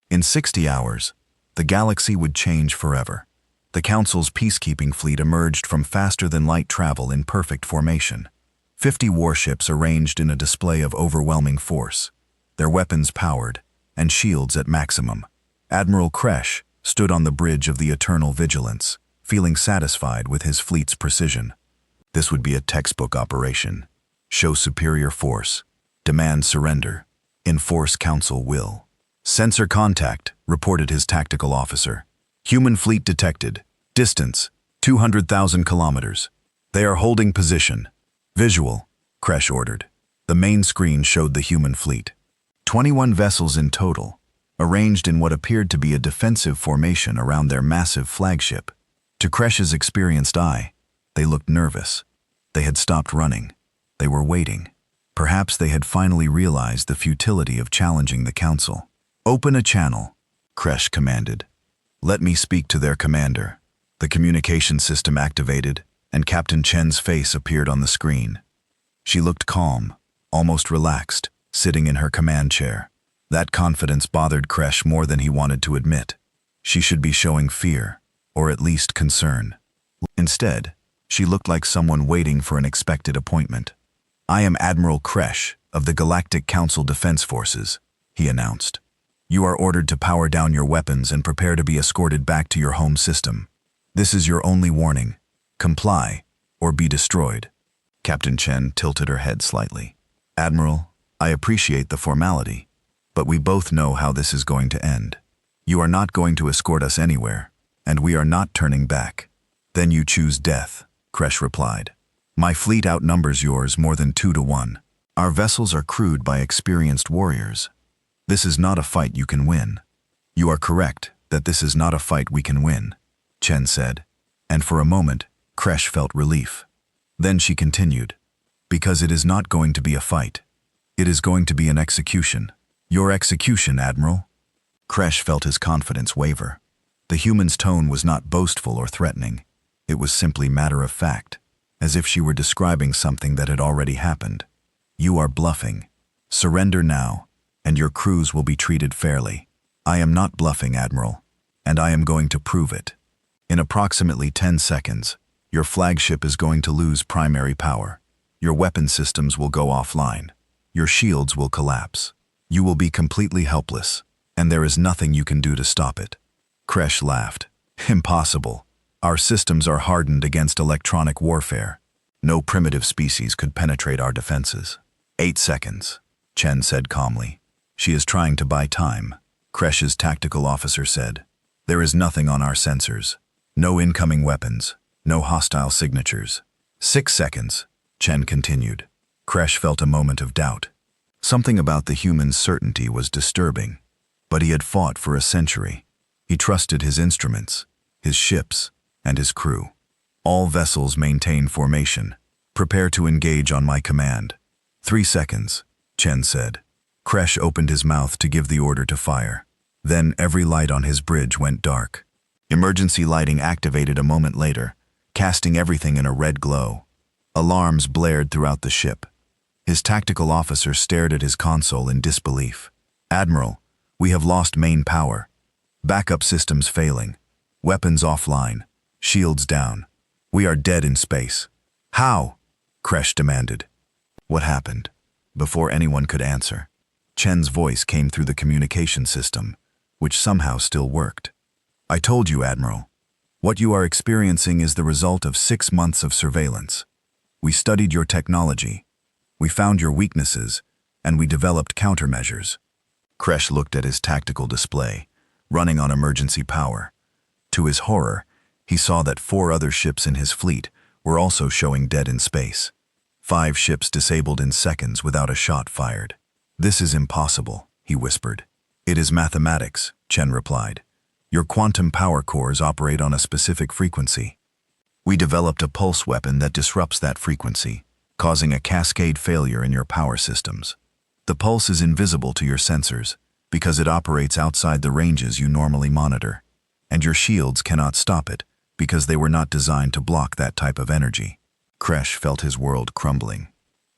In 60 hours, the galaxy would change forever. The Council's peacekeeping fleet emerged from faster-than-light travel in perfect formation. 50 warships arranged in a display of overwhelming force, their weapons powered, and shields at maximum. Admiral Kresh stood on the bridge of the Eternal Vigilance, feeling satisfied with his fleet's precision. This would be a textbook operation. Show superior force. Demand surrender. Enforce Council will. Sensor contact, reported his tactical officer. Human fleet detected. Distance, 200,000 kilometers. They are holding position. Visual, Kresh ordered. The main screen showed the human fleet. 21 vessels in total, arranged in what appeared to be a defensive formation around their massive flagship. To Kresh's experienced eye, they looked nervous. They had stopped running. They were waiting. Perhaps they had finally realized the futility of challenging the Council. Open a channel, Kresh commanded. Let me speak to their commander. The communication system activated, and Captain Chen's face appeared on the screen. She looked calm, almost relaxed, sitting in her command chair. That confidence bothered Kresh more than he wanted to admit. She should be showing fear, or at least concern. Instead, she looked like someone waiting for an expected appointment. I am Admiral Kresh of the Galactic Council Defense Forces, he announced. You are ordered to power down your weapons and prepare to be escorted back to your home system. This is your only warning. Comply, or be destroyed. Captain Chen tilted her head slightly. Admiral, I appreciate the formality, but we both know how this is going to end. You are not going to escort us anywhere, and we are not turning back. Then you choose death, Kresh replied. My fleet outnumbers yours more than 2 to 1. Our vessels are crewed by experienced warriors. This is not a fight you can win. You are correct that this is not a fight we can win, Chen said, and for a moment, Kresh felt relief. Then she continued, because it is not going to be a fight. It is going to be an execution. Your execution, Admiral. Kresh felt his confidence waver. The human's tone was not boastful or threatening. It was simply matter of fact, as if she were describing something that had already happened. You are bluffing. Surrender now, and your crews will be treated fairly. I am not bluffing, Admiral, and I am going to prove it. In approximately 10 seconds, your flagship is going to lose primary power. Your weapon systems will go offline. Your shields will collapse. You will be completely helpless, and there is nothing you can do to stop it. Kresh laughed. Impossible. Our systems are hardened against electronic warfare. No primitive species could penetrate our defenses. 8 seconds, Chen said calmly. She is trying to buy time, Kresh's tactical officer said. There is nothing on our sensors. No incoming weapons. No hostile signatures. 6 seconds, Chen continued. Kresh felt a moment of doubt. Something about the human's certainty was disturbing. But he had fought for a century. He trusted his instruments, his ships, and his crew. All vessels maintain formation. Prepare to engage on my command. 3 seconds, Chen said. Kresh opened his mouth to give the order to fire. Then every light on his bridge went dark. Emergency lighting activated a moment later, casting everything in a red glow. Alarms blared throughout the ship. His tactical officer stared at his console in disbelief. Admiral, we have lost main power. Backup systems failing. Weapons offline. Shields down. We are dead in space. How? Kresh demanded. What happened? Before anyone could answer, Chen's voice came through the communication system, which somehow still worked. I told you, Admiral. What you are experiencing is the result of 6 months of surveillance. We studied your technology. We found your weaknesses, and we developed countermeasures. Kresh looked at his tactical display, running on emergency power. To his horror, he saw that 4 other ships in his fleet were also showing dead in space. 5 ships disabled in seconds without a shot fired. This is impossible, he whispered. It is mathematics, Chen replied. Your quantum power cores operate on a specific frequency. We developed a pulse weapon that disrupts that frequency, causing a cascade failure in your power systems. The pulse is invisible to your sensors because it operates outside the ranges you normally monitor, and your shields cannot stop it because they were not designed to block that type of energy. Kresh felt his world crumbling.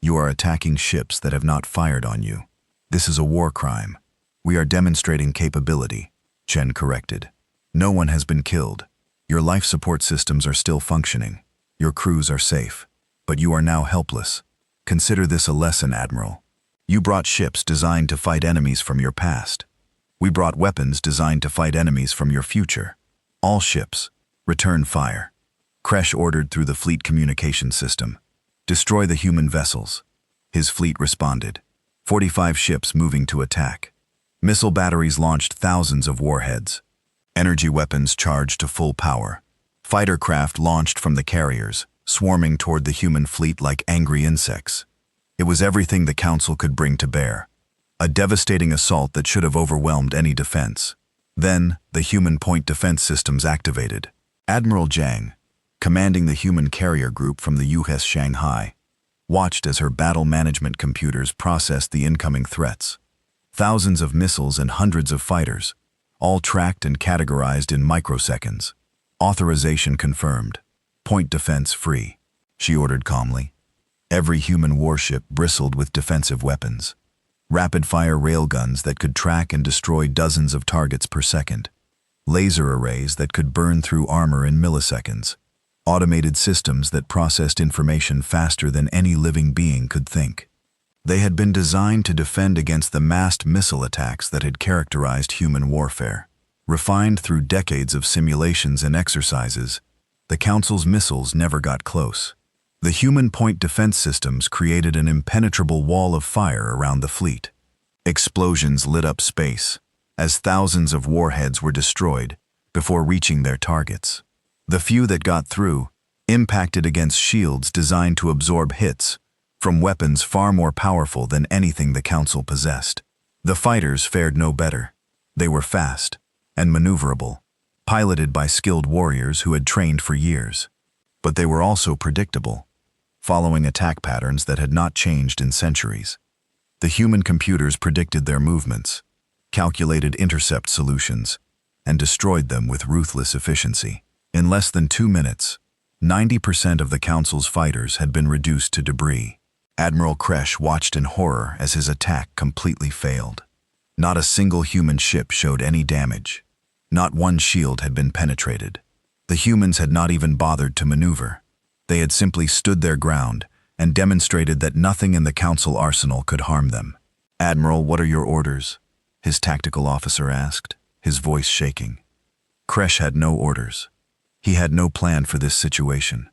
You are attacking ships that have not fired on you. This is a war crime. We are demonstrating capability, Chen corrected. No one has been killed. Your life support systems are still functioning. Your crews are safe. But you are now helpless. Consider this a lesson, Admiral. You brought ships designed to fight enemies from your past. We brought weapons designed to fight enemies from your future. All ships, return fire. Kresh ordered through the fleet communication system. Destroy the human vessels. His fleet responded. 45 ships moving to attack. Missile batteries launched thousands of warheads. Energy weapons charged to full power. Fighter craft launched from the carriers, swarming toward the human fleet like angry insects. It was everything the Council could bring to bear. A devastating assault that should have overwhelmed any defense. Then, the human point defense systems activated. Admiral Zhang, commanding the human carrier group from the USS Shanghai, watched as her battle management computers processed the incoming threats. Thousands of missiles and hundreds of fighters, all tracked and categorized in microseconds. Authorization confirmed. Point defense free, she ordered calmly. Every human warship bristled with defensive weapons. Rapid-fire railguns that could track and destroy dozens of targets per second. Laser arrays that could burn through armor in milliseconds. Automated systems that processed information faster than any living being could think. They had been designed to defend against the massed missile attacks that had characterized human warfare. Refined through decades of simulations and exercises, the Council's missiles never got close. The human point defense systems created an impenetrable wall of fire around the fleet. Explosions lit up space, as thousands of warheads were destroyed before reaching their targets. The few that got through impacted against shields designed to absorb hits from weapons far more powerful than anything the Council possessed. The fighters fared no better. They were fast and maneuverable, piloted by skilled warriors who had trained for years. But they were also predictable, following attack patterns that had not changed in centuries. The human computers predicted their movements, calculated intercept solutions, and destroyed them with ruthless efficiency. In less than 2 minutes, 90% of the Council's fighters had been reduced to debris. Admiral Kresh watched in horror as his attack completely failed. Not a single human ship showed any damage. Not one shield had been penetrated. The humans had not even bothered to maneuver. They had simply stood their ground and demonstrated that nothing in the Council arsenal could harm them. "Admiral, what are your orders?" his tactical officer asked, his voice shaking. Kresh had no orders. He had no plan for this situation.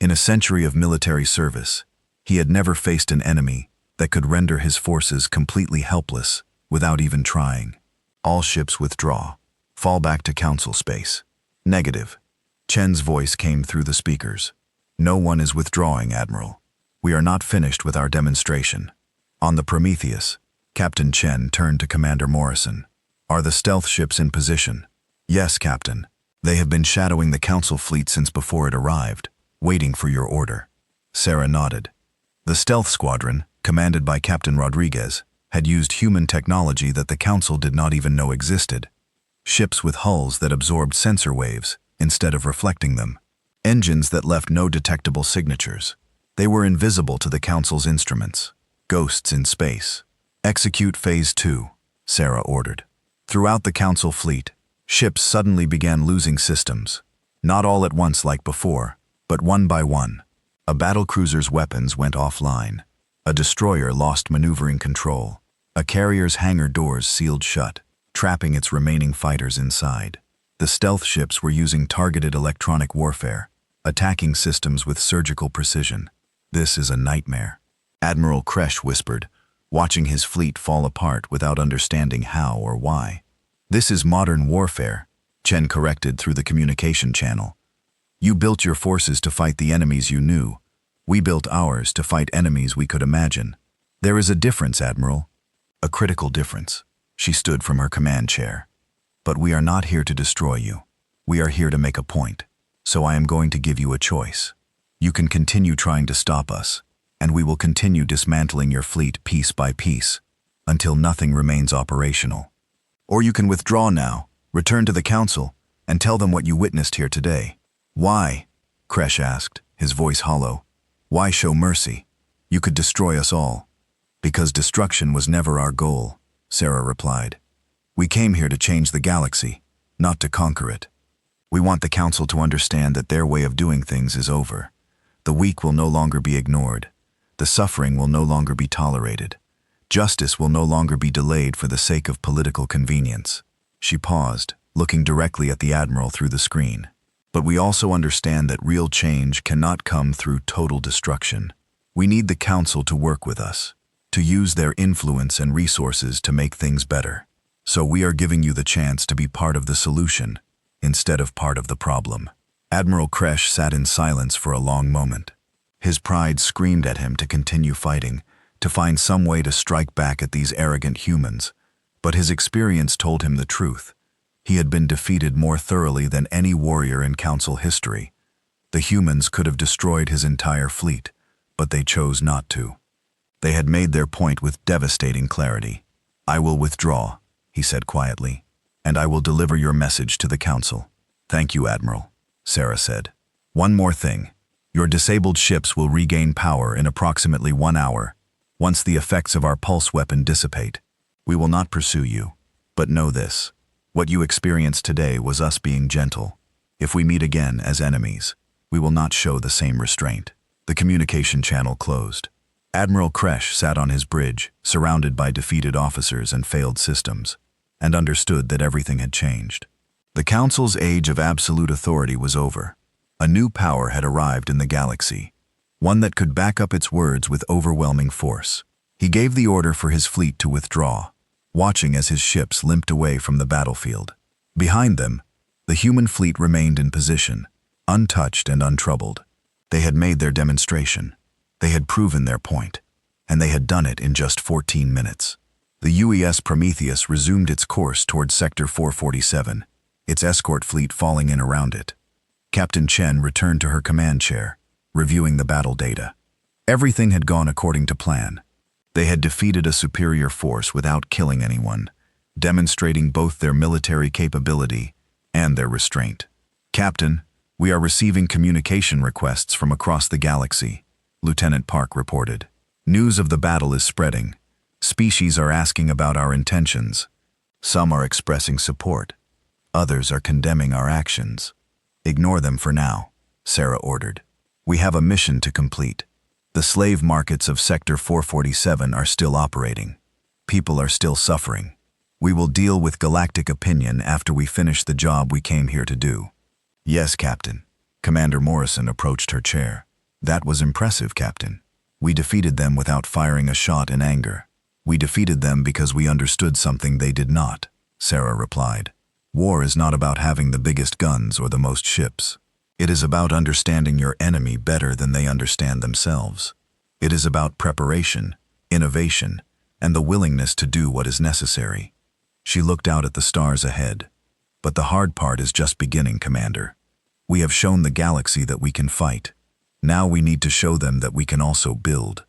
In a century of military service, he had never faced an enemy that could render his forces completely helpless without even trying. "All ships withdraw. Fall back to Council space." "Negative." Chen's voice came through the speakers. "No one is withdrawing, Admiral. We are not finished with our demonstration." On the Prometheus, Captain Chen turned to Commander Morrison. "Are the stealth ships in position?" "Yes, Captain. They have been shadowing the Council fleet since before it arrived, waiting for your order." Sarah nodded. The stealth squadron, commanded by Captain Rodriguez, had used human technology that the Council did not even know existed. Ships with hulls that absorbed sensor waves instead of reflecting them. Engines that left no detectable signatures. They were invisible to the Council's instruments. Ghosts in space. "Execute Phase 2, Sarah ordered. Throughout the Council fleet, ships suddenly began losing systems. Not all at once like before, but one by one. A battlecruiser's weapons went offline. A destroyer lost maneuvering control. A carrier's hangar doors sealed shut, trapping its remaining fighters inside. The stealth ships were using targeted electronic warfare, attacking systems with surgical precision. "This is a nightmare," Admiral Kresh whispered, watching his fleet fall apart without understanding how or why. "This is modern warfare," Chen corrected through the communication channel. "You built your forces to fight the enemies you knew. We built ours to fight enemies we could imagine. There is a difference, Admiral. A critical difference." She stood from her command chair. "But we are not here to destroy you. We are here to make a point. So I am going to give you a choice. You can continue trying to stop us, and we will continue dismantling your fleet piece by piece, until nothing remains operational. Or you can withdraw now, return to the Council, and tell them what you witnessed here today." "Why?" Kresh asked, his voice hollow. "Why show mercy? You could destroy us all." "Because destruction was never our goal," Sarah replied. "We came here to change the galaxy, not to conquer it. We want the Council to understand that their way of doing things is over. The weak will no longer be ignored. The suffering will no longer be tolerated. Justice will no longer be delayed for the sake of political convenience. She paused, looking directly at the Admiral through the screen. But we also understand that real change cannot come through total destruction. We need the Council to work with us, to use their influence and resources to make things better. So we are giving you the chance to be part of the solution, instead of part of the problem. Admiral Kresh sat in silence for a long moment. His pride screamed at him to continue fighting, to find some way to strike back at these arrogant humans. But his experience told him the truth. He had been defeated more thoroughly than any warrior in Council history. The humans could have destroyed his entire fleet, but they chose not to. They had made their point with devastating clarity. "I will withdraw," he said quietly, "and I will deliver your message to the Council." "Thank you, Admiral," Sarah said. "One more thing. Your disabled ships will regain power in approximately 1 hour. Once the effects of our pulse weapon dissipate, we will not pursue you. But know this. What you experienced today was us being gentle. If we meet again as enemies, we will not show the same restraint." The communication channel closed. Admiral Kresh sat on his bridge, surrounded by defeated officers and failed systems, and understood that everything had changed. The Council's age of absolute authority was over. A new power had arrived in the galaxy, one that could back up its words with overwhelming force. He gave the order for his fleet to withdraw, watching as his ships limped away from the battlefield. Behind them, the human fleet remained in position, untouched and untroubled. They had made their demonstration. They had proven their point, and they had done it in just 14 minutes. The UES Prometheus resumed its course toward Sector 447, its escort fleet falling in around it. Captain Chen returned to her command chair, reviewing the battle data. Everything had gone according to plan. They had defeated a superior force without killing anyone, demonstrating both their military capability and their restraint. "Captain, we are receiving communication requests from across the galaxy," Lieutenant Park reported. "News of the battle is spreading. Species are asking about our intentions. Some are expressing support. Others are condemning our actions. Ignore them for now," Sarah ordered. "We have a mission to complete. The slave markets of Sector 447 are still operating. People are still suffering. We will deal with galactic opinion after we finish the job we came here to do." "Yes, Captain." Commander Morrison approached her chair. "That was impressive, Captain. We defeated them without firing a shot in anger. We defeated them because we understood something they did not," Sarah replied. "War is not about having the biggest guns or the most ships. It is about understanding your enemy better than they understand themselves. It is about preparation, innovation, and the willingness to do what is necessary." She looked out at the stars ahead. "But the hard part is just beginning, Commander. We have shown the galaxy that we can fight. Now we need to show them that we can also build.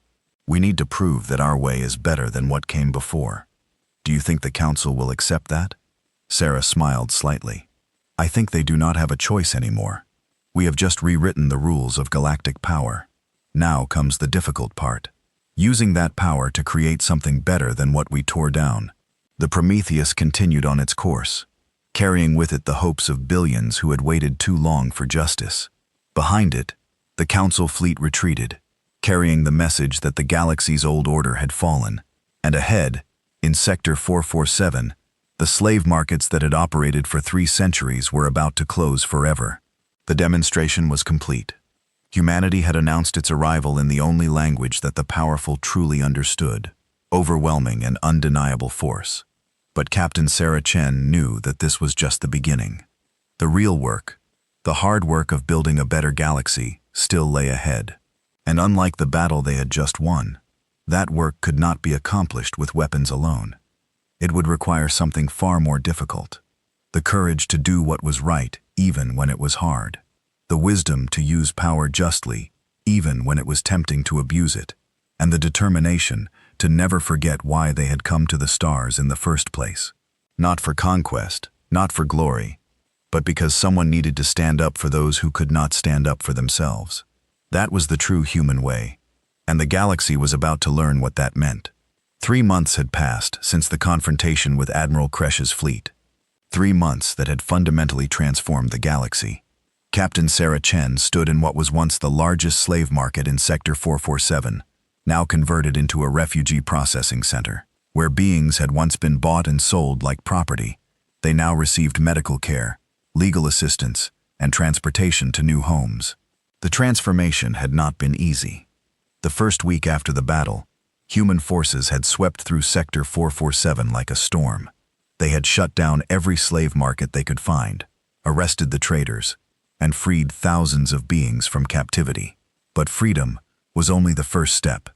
We need to prove that our way is better than what came before. Do you think the Council will accept that?" Sarah smiled slightly. "I think they do not have a choice anymore. We have just rewritten the rules of galactic power. Now comes the difficult part. Using that power to create something better than what we tore down." The Prometheus continued on its course, carrying with it the hopes of billions who had waited too long for justice. Behind it, the Council fleet retreated, carrying the message that the galaxy's old order had fallen. And ahead, in Sector 447, the slave markets that had operated for 3 centuries were about to close forever. The demonstration was complete. Humanity had announced its arrival in the only language that the powerful truly understood, overwhelming and undeniable force. But Captain Sarah Chen knew that this was just the beginning. The real work, the hard work of building a better galaxy, still lay ahead. And unlike the battle they had just won, that work could not be accomplished with weapons alone. It would require something far more difficult. The courage to do what was right, even when it was hard. The wisdom to use power justly, even when it was tempting to abuse it. And the determination to never forget why they had come to the stars in the first place. Not for conquest, not for glory, but because someone needed to stand up for those who could not stand up for themselves. That was the true human way, and the galaxy was about to learn what that meant. 3 months had passed since the confrontation with Admiral Kresh's fleet. 3 months that had fundamentally transformed the galaxy. Captain Sarah Chen stood in what was once the largest slave market in Sector 447, now converted into a refugee processing center. Where beings had once been bought and sold like property, they now received medical care, legal assistance, and transportation to new homes. The transformation had not been easy. The first week after the battle, human forces had swept through Sector 447 like a storm. They had shut down every slave market they could find, arrested the traders, and freed thousands of beings from captivity. But freedom was only the first step.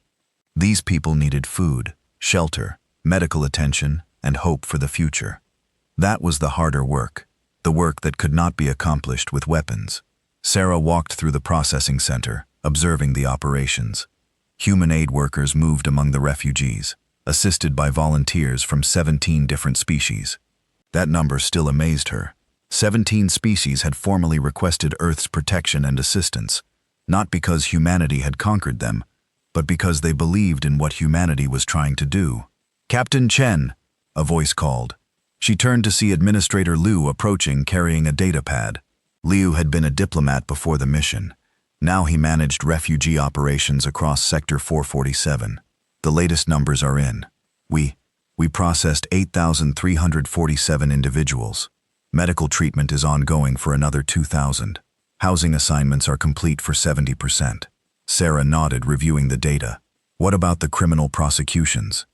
These people needed food, shelter, medical attention, and hope for the future. That was the harder work, the work that could not be accomplished with weapons. Sarah walked through the processing center, observing the operations. Human aid workers moved among the refugees, assisted by volunteers from 17 different species. That number still amazed her. 17 species had formally requested Earth's protection and assistance, not because humanity had conquered them, but because they believed in what humanity was trying to do. "Captain Chen," a voice called. She turned to see Administrator Liu approaching carrying a data pad. Liu had been a diplomat before the mission. Now he managed refugee operations across Sector 447. The latest numbers are in. We processed 8,347 individuals. Medical treatment is ongoing for another 2,000. Housing assignments are complete for 70%. Sarah nodded, reviewing the data. "What about the criminal prosecutions?"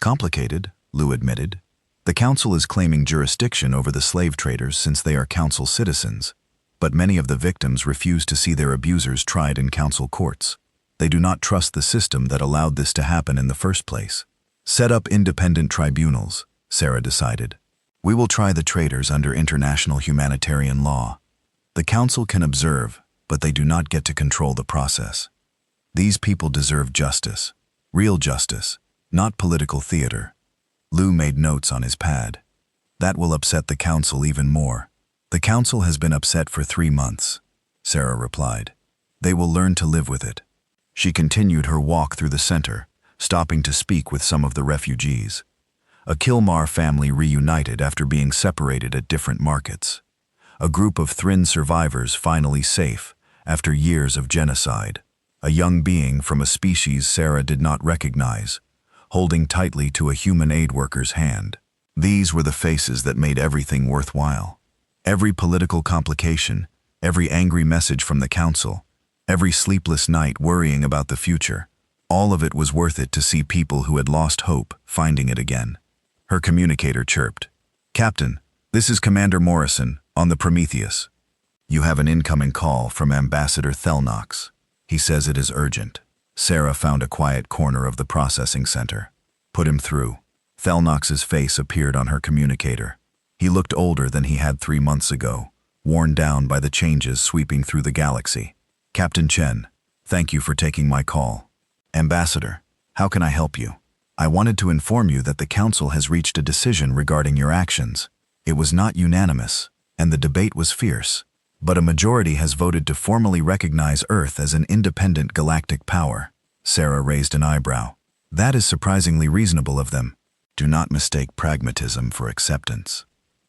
"Complicated," Liu admitted. "The Council is claiming jurisdiction over the slave traders since they are Council citizens. But many of the victims refuse to see their abusers tried in Council courts. They do not trust the system that allowed this to happen in the first place. Set up independent tribunals," Sarah decided. "We will try the traders under international humanitarian law. The Council can observe, but they do not get to control the process. These people deserve justice, real justice, not political theater." Liu made notes on his pad. "That will upset the Council even more." "The Council has been upset for 3 months," Sarah replied. "They will learn to live with it." She continued her walk through the center, stopping to speak with some of the refugees. A Kilmar family reunited after being separated at different markets. A group of Thryn survivors finally safe after years of genocide. A young being from a species Sarah did not recognize, holding tightly to a human aid worker's hand. These were the faces that made everything worthwhile. Every political complication, every angry message from the Council, every sleepless night worrying about the future, all of it was worth it to see people who had lost hope finding it again. Her communicator chirped. "Captain, this is Commander Morrison, on the Prometheus. You have an incoming call from Ambassador Thelnox. He says it is urgent." Sarah found a quiet corner of the processing center. "Put him through." Thelnox's face appeared on her communicator. He looked older than he had 3 months ago, worn down by the changes sweeping through the galaxy. "Captain Chen, thank you for taking my call." "Ambassador, how can I help you?" "I wanted to inform you that the Council has reached a decision regarding your actions. It was not unanimous, and the debate was fierce, but a majority has voted to formally recognize Earth as an independent galactic power." Sarah raised an eyebrow. "That is surprisingly reasonable of them." "Do not mistake pragmatism for acceptance,"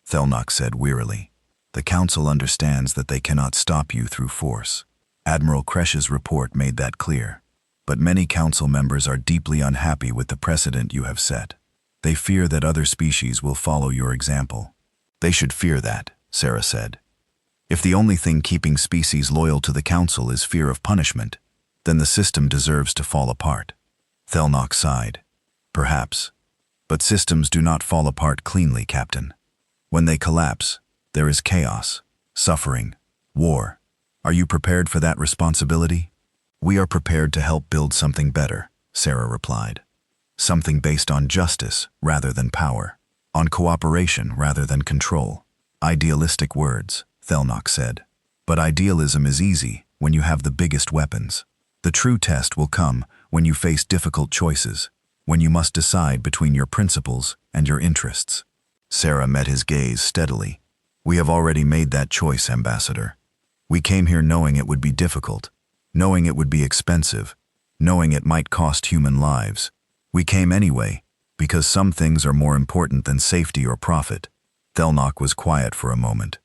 Thelnox said wearily. "The Council understands that they cannot stop you through force. Admiral Kresh's report made that clear. But many Council members are deeply unhappy with the precedent you have set. They fear that other species will follow your example." "They should fear that," Sarah said. "If the only thing keeping species loyal to the Council is fear of punishment, then the system deserves to fall apart." Thelnox sighed. "Perhaps. But systems do not fall apart cleanly, Captain. When they collapse, there is chaos, suffering, war. Are you prepared for that responsibility?" "We are prepared to help build something better," Sarah replied. "Something based on justice rather than power, on cooperation rather than control." "Idealistic words," Thelnox said. "But idealism is easy when you have the biggest weapons. The true test will come when you face difficult choices, when you must decide between your principles and your interests." Sarah met his gaze steadily. "We have already made that choice, Ambassador. We came here knowing it would be difficult, knowing it would be expensive, knowing it might cost human lives. We came anyway, because some things are more important than safety or profit." Thelnox was quiet for a moment.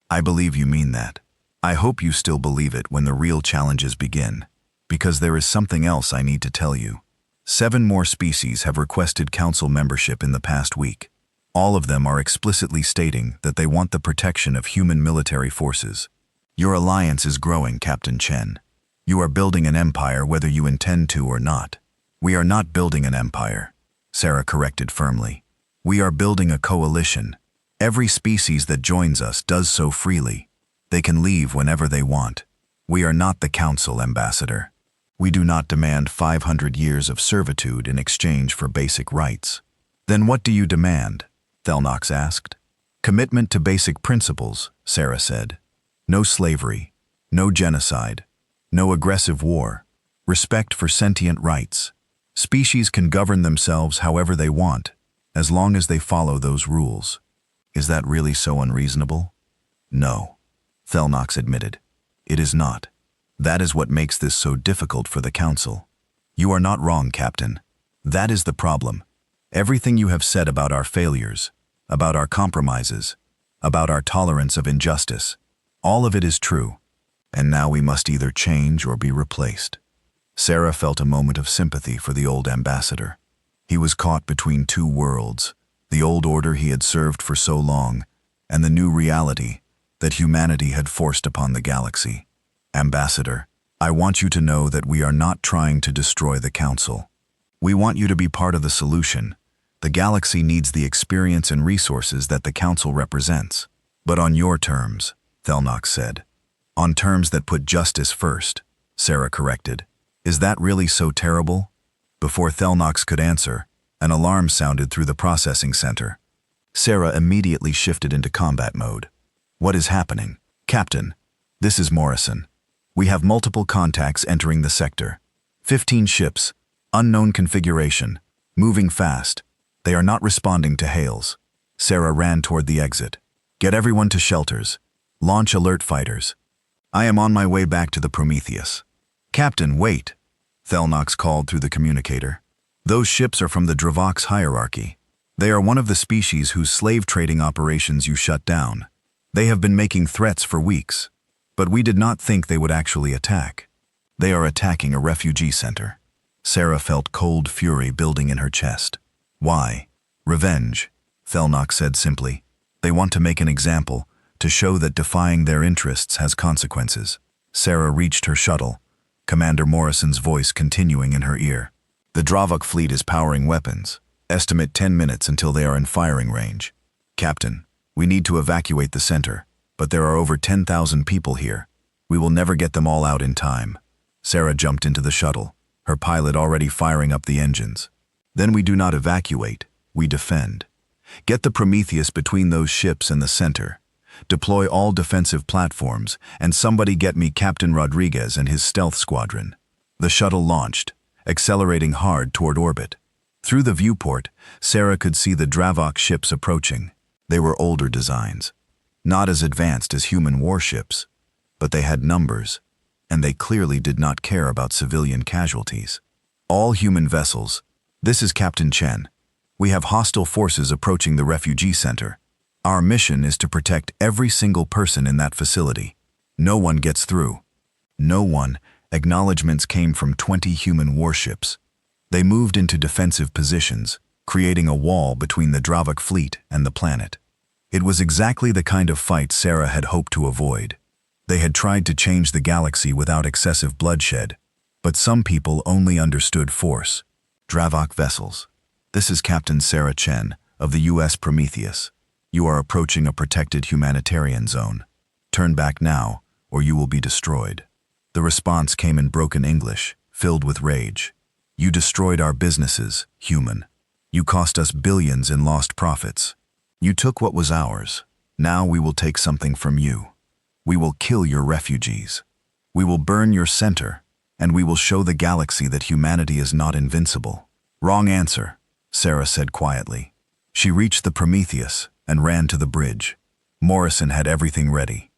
"I believe you mean that. I hope you still believe it when the real challenges begin, because there is something else I need to tell you." 7 more species have requested council membership in the past week. All of them are explicitly stating that they want the protection of human military forces. Your alliance is growing, Captain Chen. You are building an empire whether you intend to or not. We are not building an empire, Sarah corrected firmly. We are building a coalition. Every species that joins us does so freely. They can leave whenever they want. We are not the council, Ambassador. We do not demand 500 years of servitude in exchange for basic rights. Then what do you demand? Thelnox asked. Commitment to basic principles, Sarah said. No slavery, no genocide, no aggressive war, respect for sentient rights. Species can govern themselves however they want, as long as they follow those rules. Is that really so unreasonable? No, Thelnox admitted. It is not. That is what makes this so difficult for the Council. You are not wrong, Captain. That is the problem. Everything you have said about our failures, about our compromises, about our tolerance of injustice, all of it is true. And now we must either change or be replaced. Sarah felt a moment of sympathy for the old ambassador. He was caught between two worlds, the old order he had served for so long, and the new reality that humanity had forced upon the galaxy. Ambassador, I want you to know that we are not trying to destroy the Council. We want you to be part of the solution. The galaxy needs the experience and resources that the Council represents. But on your terms, Thelnox said. On terms that put justice first, Sarah corrected. Is that really so terrible? Before Thelnox could answer, an alarm sounded through the processing center. Sarah immediately shifted into combat mode. What is happening? Captain, this is Morrison. We have multiple contacts entering the sector. 15 ships, unknown configuration, moving fast. They are not responding to hails. Sarah ran toward the exit. Get everyone to shelters. Launch alert fighters. I am on my way back to the Prometheus. Captain, wait, Thelnox called through the communicator. Those ships are from the Dravox hierarchy. They are one of the species whose slave trading operations you shut down. They have been making threats for weeks, but we did not think they would actually attack. They are attacking a refugee center. Sarah felt cold fury building in her chest. Why? Revenge, Thelnox said simply. They want to make an example, to show that defying their interests has consequences. Sarah reached her shuttle, Commander Morrison's voice continuing in her ear. The Dravok fleet is powering weapons. Estimate 10 minutes until they are in firing range. Captain, we need to evacuate the center, but there are over 10,000 people here. We will never get them all out in time. Sarah jumped into the shuttle, her pilot already firing up the engines. Then we do not evacuate, we defend. Get the Prometheus between those ships and the center. Deploy all defensive platforms, and somebody get me Captain Rodriguez and his stealth squadron. The shuttle launched, accelerating hard toward orbit. Through the viewport, Sarah could see the Dravok ships approaching. They were older designs, not as advanced as human warships, but they had numbers, and they clearly did not care about civilian casualties. All human vessels. This is Captain Chen. We have hostile forces approaching the refugee center. Our mission is to protect every single person in that facility. No one gets through. No one. Acknowledgements came from 20 human warships. They moved into defensive positions, creating a wall between the Dravok fleet and the planet. It was exactly the kind of fight Sarah had hoped to avoid. They had tried to change the galaxy without excessive bloodshed, but some people only understood force. Dravok vessels. This is Captain Sarah Chen of the U.S. Prometheus. You are approaching a protected humanitarian zone. Turn back now, or you will be destroyed. The response came in broken English, filled with rage. You destroyed our businesses, human. You cost us billions in lost profits. You took what was ours. Now we will take something from you. We will kill your refugees. We will burn your center, and we will show the galaxy that humanity is not invincible. Wrong answer, Sarah said quietly. She reached the Prometheus and ran to the bridge. Morrison had everything ready.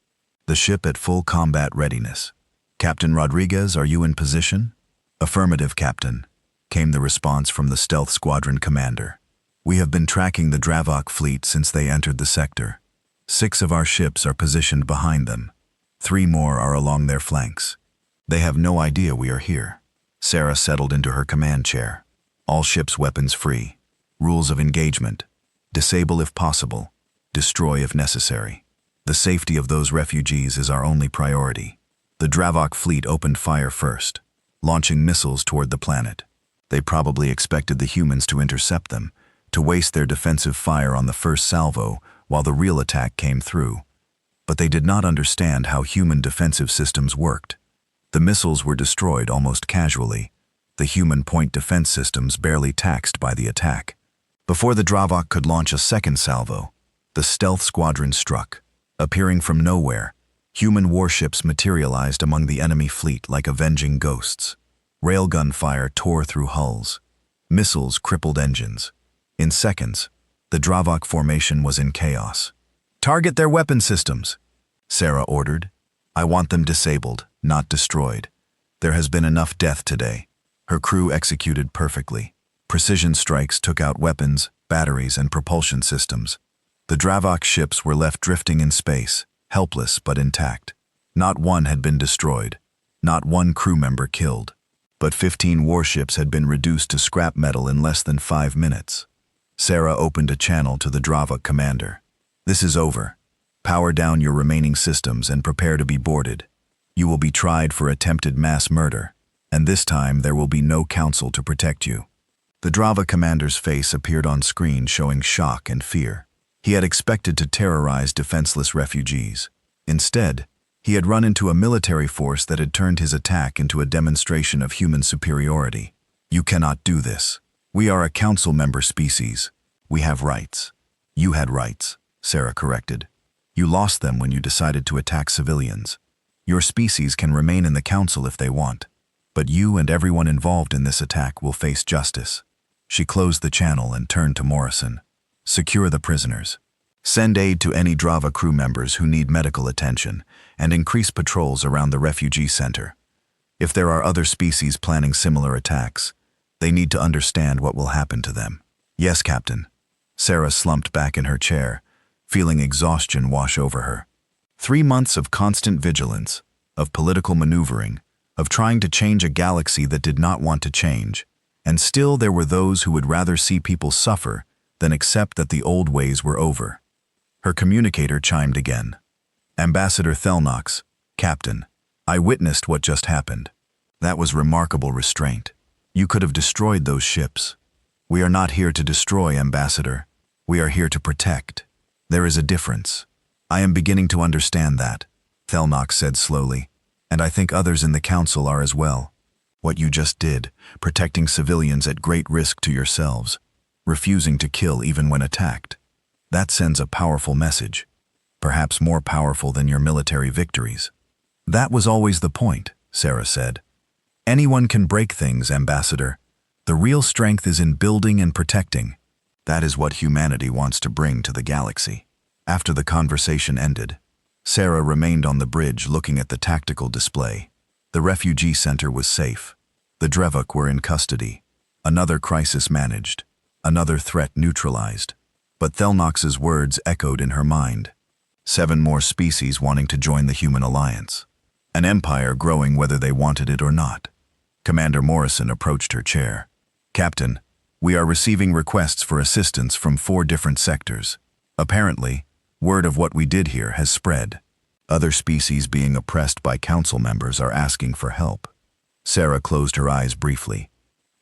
The ship at full combat readiness. Captain Rodriguez, are you in position? Affirmative, Captain, came the response from the stealth squadron commander. We have been tracking the Dravok fleet since they entered the sector. 6 of our ships are positioned behind them. 3 more are along their flanks. They have no idea we are here. Sarah settled into her command chair. All ships weapons free. Rules of engagement. Disable if possible. Destroy if necessary. The safety of those refugees is our only priority. The Dravok fleet opened fire first, launching missiles toward the planet. They probably expected the humans to intercept them, to waste their defensive fire on the first salvo while the real attack came through. But they did not understand how human defensive systems worked. The missiles were destroyed almost casually, the human point defense systems barely taxed by the attack. Before the Dravok could launch a second salvo, the stealth squadron struck. Appearing from nowhere, human warships materialized among the enemy fleet like avenging ghosts. Railgun fire tore through hulls. Missiles crippled engines. In seconds, the Dravok formation was in chaos. "Target their weapon systems," Sarah ordered. "I want them disabled, not destroyed. There has been enough death today." Her crew executed perfectly. Precision strikes took out weapons, batteries, and propulsion systems. The Dravok ships were left drifting in space, helpless but intact. Not one had been destroyed, not one crew member killed. But 15 warships had been reduced to scrap metal in less than 5 minutes. Sarah opened a channel to the Dravok commander. "This is over. Power down your remaining systems and prepare to be boarded. You will be tried for attempted mass murder, and this time there will be no council to protect you." The Dravok commander's face appeared on screen, showing shock and fear. He had expected to terrorize defenseless refugees. Instead, he had run into a military force that had turned his attack into a demonstration of human superiority. "You cannot do this. We are a council member species. We have rights." "You had rights," Sarah corrected. "You lost them when you decided to attack civilians. Your species can remain in the council if they want, but you and everyone involved in this attack will face justice." She closed the channel and turned to Morrison. "Secure the prisoners. Send aid to any Drava crew members who need medical attention, and increase patrols around the refugee center. If there are other species planning similar attacks, they need to understand what will happen to them." "Yes, Captain." Sarah slumped back in her chair, feeling exhaustion wash over her. 3 months of constant vigilance, of political maneuvering, of trying to change a galaxy that did not want to change, and still there were those who would rather see people suffer than accept that the old ways were over. Her communicator chimed again. "Ambassador Thelnox, Captain, I witnessed what just happened. That was remarkable restraint. You could have destroyed those ships. We are not here to destroy, Ambassador. We are here to protect. There is a difference. I am beginning to understand that," Thelnox said slowly, "and I think others in the council are as well. What you just did, protecting civilians at great risk to yourselves, refusing to kill even when attacked, that sends a powerful message, perhaps more powerful than your military victories." "That was always the point," Sarah said. "Anyone can break things, Ambassador. The real strength is in building and protecting. That is what humanity wants to bring to the galaxy." After the conversation ended, Sarah remained on the bridge looking at the tactical display. The refugee center was safe. The Dravok were in custody. Another crisis managed. Another threat neutralized. But Thelnox's words echoed in her mind. 7 more species wanting to join the human alliance. An empire growing whether they wanted it or not. Commander Morrison approached her chair. "Captain, we are receiving requests for assistance from 4 different sectors. Apparently, word of what we did here has spread. Other species being oppressed by council members are asking for help." Sarah closed her eyes briefly.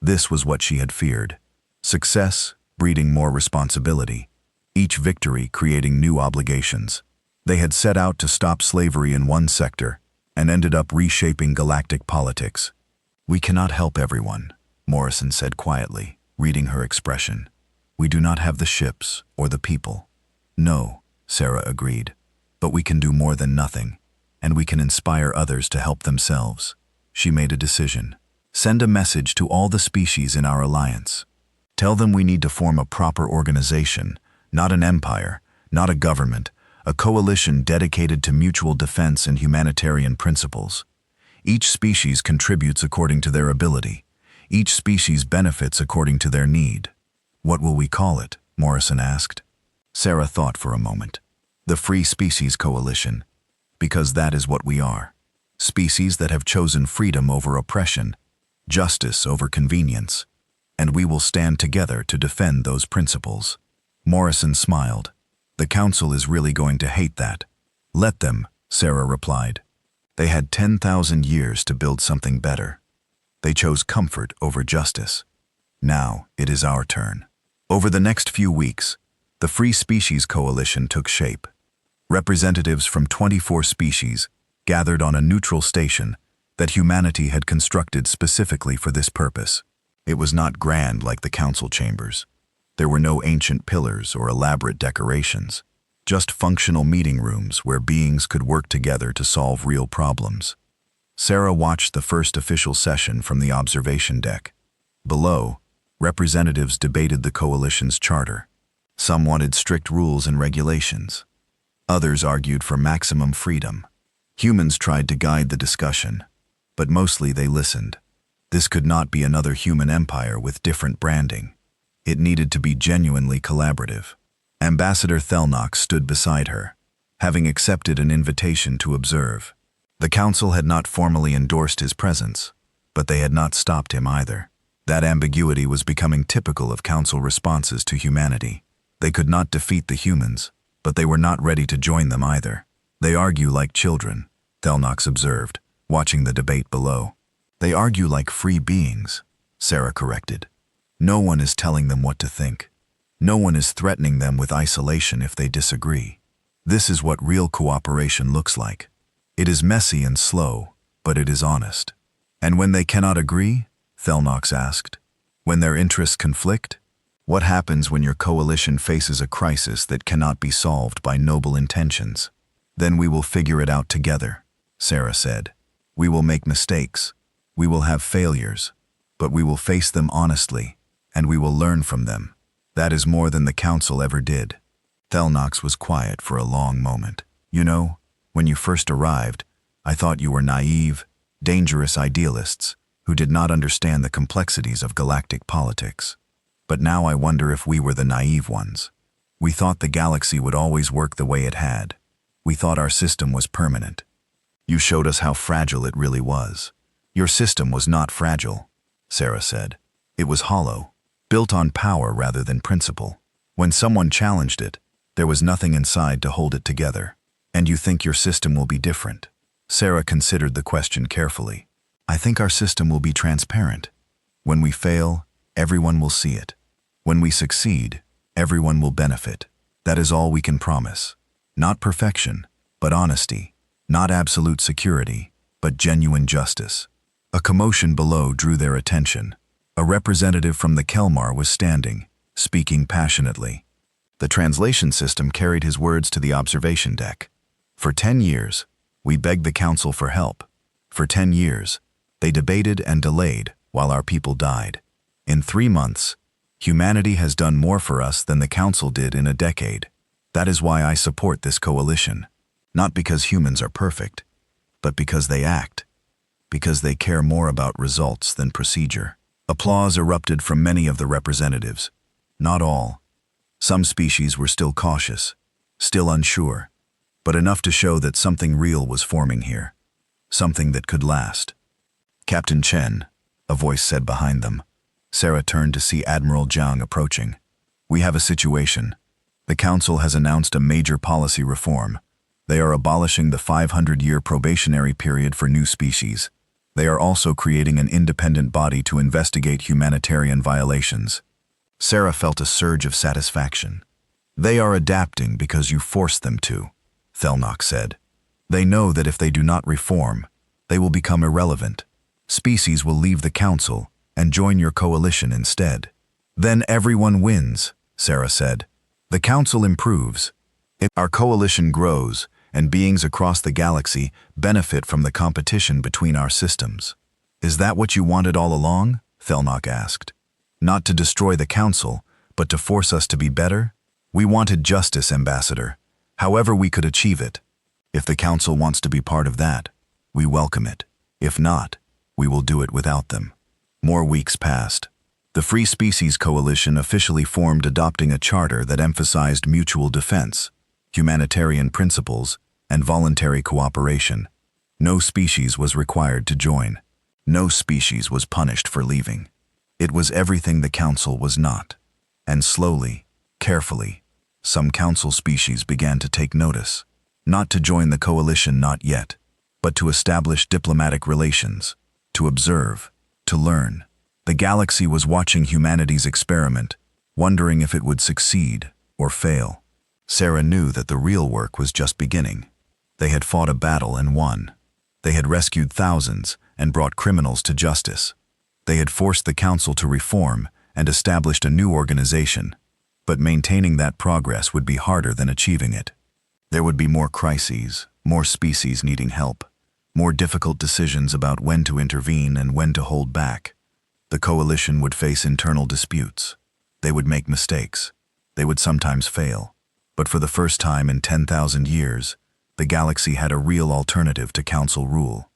This was what she had feared. Success breeding more responsibility. Each victory creating new obligations. They had set out to stop slavery in one sector and ended up reshaping galactic politics. "We cannot help everyone," Morrison said quietly, reading her expression. "We do not have the ships or the people." "No," Sarah agreed, "but we can do more than nothing, and we can inspire others to help themselves." She made a decision. "Send a message to all the species in our alliance. Tell them we need to form a proper organization, not an empire, not a government, a coalition dedicated to mutual defense and humanitarian principles. Each species contributes according to their ability. Each species benefits according to their need." "What will we call it?" Morrison asked. Sarah thought for a moment. "The Free Species Coalition, because that is what we are. Species that have chosen freedom over oppression, justice over convenience. and we will stand together to defend those principles." Morrison smiled. "The Council is really going to hate that." "Let them," Sarah replied. "They had 10,000 years to build something better. They chose comfort over justice. Now it is our turn." Over the next few weeks, the Free Species Coalition took shape. Representatives from 24 species gathered on a neutral station that humanity had constructed specifically for this purpose. It was not grand like the council chambers. There were no ancient pillars or elaborate decorations, just functional meeting rooms where beings could work together to solve real problems. Sarah watched the first official session from the observation deck. Below, representatives debated the coalition's charter. Some wanted strict rules and regulations. Others argued for maximum freedom. Humans tried to guide the discussion, but mostly they listened. This could not be another human empire with different branding. It needed to be genuinely collaborative. Ambassador Thelnock stood beside her, having accepted an invitation to observe. The council had not formally endorsed his presence, but they had not stopped him either. That ambiguity was becoming typical of council responses to humanity. They could not defeat the humans, but they were not ready to join them either. "They argue like children," Thelnock observed, watching the debate below. "They argue like free beings," Sarah corrected. "No one is telling them what to think. No one is threatening them with isolation if they disagree. This is what real cooperation looks like. It is messy and slow, but it is honest." "And when they cannot agree?" Thelnock asked. "When their interests conflict? What happens when your coalition faces a crisis that cannot be solved by noble intentions?" "Then we will figure it out together," Sarah said. "We will make mistakes. We will have failures, but we will face them honestly, and we will learn from them. That is more than the council ever did." Thelnock was quiet for a long moment. "You know, when you first arrived, I thought you were naive, dangerous idealists who did not understand the complexities of galactic politics. But now I wonder if we were the naive ones. We thought the galaxy would always work the way it had. We thought our system was permanent. You showed us how fragile it really was." "Your system was not fragile," Sarah said. "It was hollow, built on power rather than principle. When someone challenged it, there was nothing inside to hold it together. And you think your system will be different?" Sarah considered the question carefully. "I think our system will be transparent. When we fail, everyone will see it. When we succeed, everyone will benefit. That is all we can promise. Not perfection, but honesty. Not absolute security, but genuine justice." A commotion below drew their attention. A representative from the Kelmar was standing, speaking passionately. The translation system carried his words to the observation deck. "For 10 years, we begged the council for help. For 10 years, they debated and delayed while our people died. In 3 months, humanity has done more for us than the council did in a decade. That is why I support this coalition. Not because humans are perfect, but because they act. Because they care more about results than procedure." Applause erupted from many of the representatives. Not all. Some species were still cautious, still unsure, but enough to show that something real was forming here. Something that could last. "Captain Chen," a voice said behind them. Sarah turned to see Admiral Jiang approaching. "We have a situation. The Council has announced a major policy reform. They are abolishing the 500-year probationary period for new species. They are also creating an independent body to investigate humanitarian violations." Sarah felt a surge of satisfaction. "They are adapting because you forced them to," Thelnock said. "They know that if they do not reform, they will become irrelevant. Species will leave the Council and join your coalition instead." "Then everyone wins," Sarah said. "The Council improves. Our coalition grows, and beings across the galaxy benefit from the competition between our systems." "Is that what you wanted all along?" Thelnock asked. "Not to destroy the Council, but to force us to be better? We wanted justice, Ambassador, however we could achieve it. If the Council wants to be part of that, we welcome it. If not, we will do it without them." More weeks passed. The Free Species Coalition officially formed, adopting a charter that emphasized mutual defense, humanitarian principles, and voluntary cooperation. No species was required to join. No species was punished for leaving. It was everything the Council was not. And slowly, carefully, some Council species began to take notice. Not to join the coalition, not yet, but to establish diplomatic relations, to observe, to learn. The galaxy was watching humanity's experiment, wondering if it would succeed or fail. Sarah knew that the real work was just beginning. They had fought a battle and won. They had rescued thousands and brought criminals to justice. They had forced the Council to reform and established a new organization, but maintaining that progress would be harder than achieving it. There would be more crises, more species needing help, more difficult decisions about when to intervene and when to hold back. The coalition would face internal disputes. They would make mistakes. They would sometimes fail. But for the first time in 10,000 years, the galaxy had a real alternative to Council rule.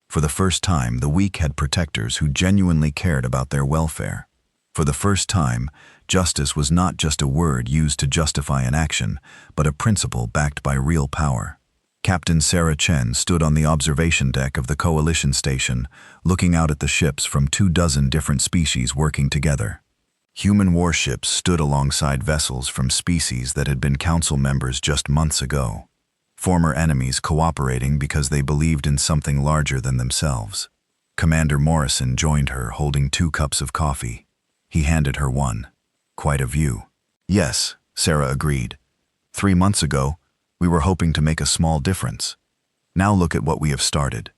For the first time, the weak had protectors who genuinely cared about their welfare. For the first time, justice was not just a word used to justify an action, but a principle backed by real power. Captain Sarah Chen stood on the observation deck of the coalition station, looking out at the ships from 24 different species working together. Human warships stood alongside vessels from species that had been Council members just months ago. Former enemies cooperating because they believed in something larger than themselves. Commander Morrison joined her, holding 2 cups of coffee. He handed her one. Quite a view. Yes, Sarah agreed. 3 months ago, we were hoping to make a small difference. Now look at what we have started.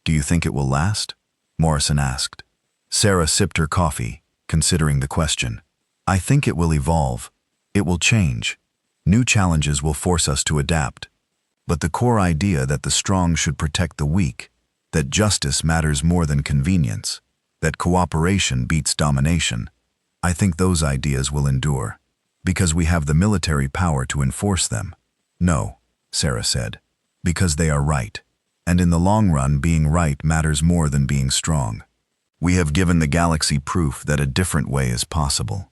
Do you think it will last? Morrison asked. Sarah sipped her coffee, considering the question. I think it will evolve. It will change. New challenges will force us to adapt. But the core idea that the strong should protect the weak, that justice matters more than convenience, that cooperation beats domination, I think those ideas will endure, because we have the military power to enforce them. No, Sarah said, because they are right. And in the long run, being right matters more than being strong. We have given the galaxy proof that a different way is possible.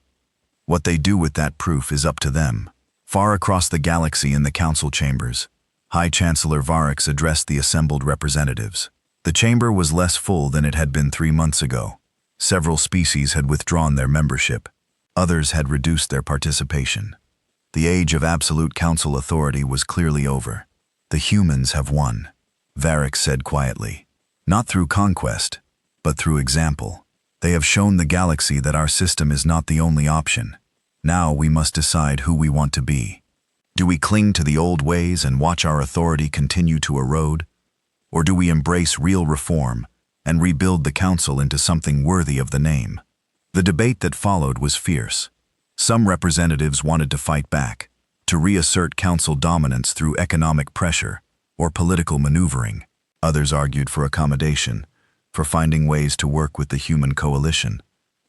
What they do with that proof is up to them. Far across the galaxy in the Council chambers, High Chancellor Varix addressed the assembled representatives. The chamber was less full than it had been 3 months ago. Several species had withdrawn their membership. Others had reduced their participation. The age of absolute Council authority was clearly over. The humans have won, Varix said quietly. Not through conquest, but through example. They have shown the galaxy that our system is not the only option. Now we must decide who we want to be. Do we cling to the old ways and watch our authority continue to erode? Or do we embrace real reform and rebuild the Council into something worthy of the name? The debate that followed was fierce. Some representatives wanted to fight back, to reassert Council dominance through economic pressure or political maneuvering. Others argued for accommodation, for finding ways to work with the human coalition.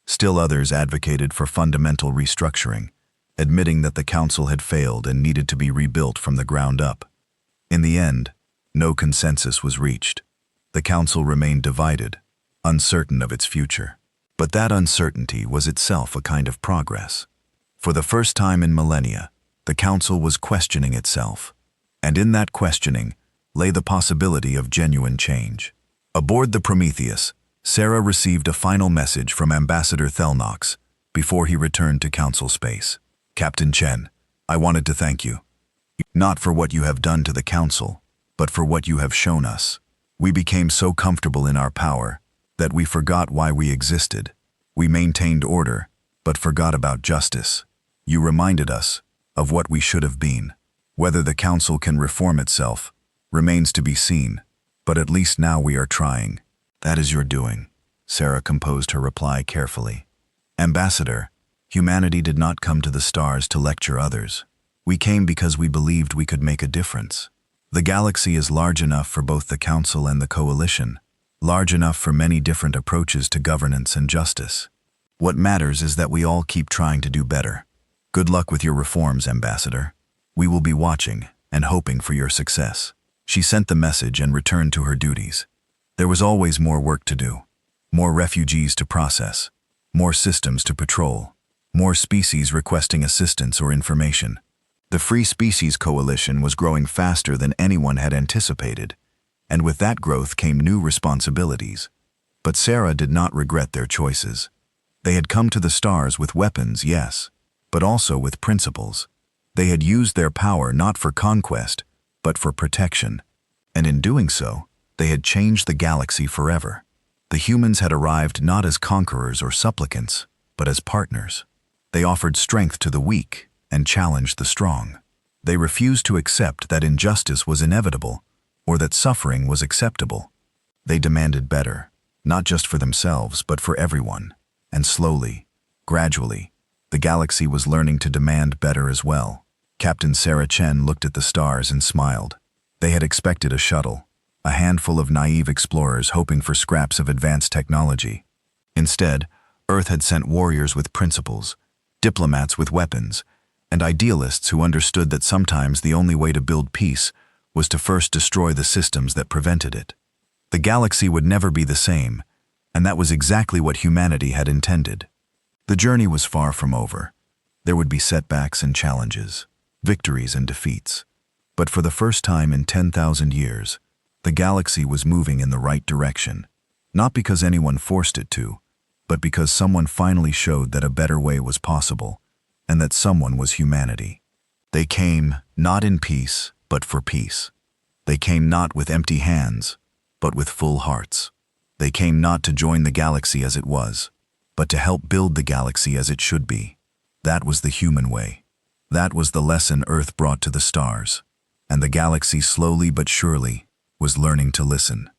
Still others advocated for fundamental restructuring, admitting that the Council had failed and needed to be rebuilt from the ground up. In the end, no consensus was reached. The Council remained divided, uncertain of its future. But that uncertainty was itself a kind of progress. For the first time in millennia, the Council was questioning itself, and in that questioning lay the possibility of genuine change. Aboard the Prometheus, Sarah received a final message from Ambassador Thelnox before he returned to Council space. Captain Chen, I wanted to thank you. Not for what you have done to the Council, but for what you have shown us. We became so comfortable in our power that we forgot why we existed. We maintained order, but forgot about justice. You reminded us of what we should have been. Whether the Council can reform itself remains to be seen, but at least now we are trying. That is your doing. Sarah composed her reply carefully. Ambassador, humanity did not come to the stars to lecture others. We came because we believed we could make a difference. The galaxy is large enough for both the Council and the Coalition, large enough for many different approaches to governance and justice. What matters is that we all keep trying to do better. Good luck with your reforms, Ambassador. We will be watching and hoping for your success. She sent the message and returned to her duties. There was always more work to do, more refugees to process, more systems to patrol, more species requesting assistance or information. The Free Species Coalition was growing faster than anyone had anticipated, and with that growth came new responsibilities. But Sarah did not regret their choices. They had come to the stars with weapons, yes, but also with principles. They had used their power not for conquest, but for protection. And in doing so, they had changed the galaxy forever. The humans had arrived not as conquerors or supplicants, but as partners. They offered strength to the weak and challenged the strong. They refused to accept that injustice was inevitable or that suffering was acceptable. They demanded better, not just for themselves, but for everyone. And slowly, gradually, the galaxy was learning to demand better as well. Captain Sarah Chen looked at the stars and smiled. They had expected a shuttle, a handful of naive explorers hoping for scraps of advanced technology. Instead, Earth had sent warriors with principles, diplomats with weapons, and idealists who understood that sometimes the only way to build peace was to first destroy the systems that prevented it. The galaxy would never be the same, and that was exactly what humanity had intended. The journey was far from over. There would be setbacks and challenges, victories and defeats. But for the first time in 10,000 years, the galaxy was moving in the right direction, not because anyone forced it to, but because someone finally showed that a better way was possible, and that someone was humanity. They came not in peace, but for peace. They came not with empty hands, but with full hearts. They came not to join the galaxy as it was, but to help build the galaxy as it should be. That was the human way. That was the lesson Earth brought to the stars, and the galaxy slowly but surely was learning to listen.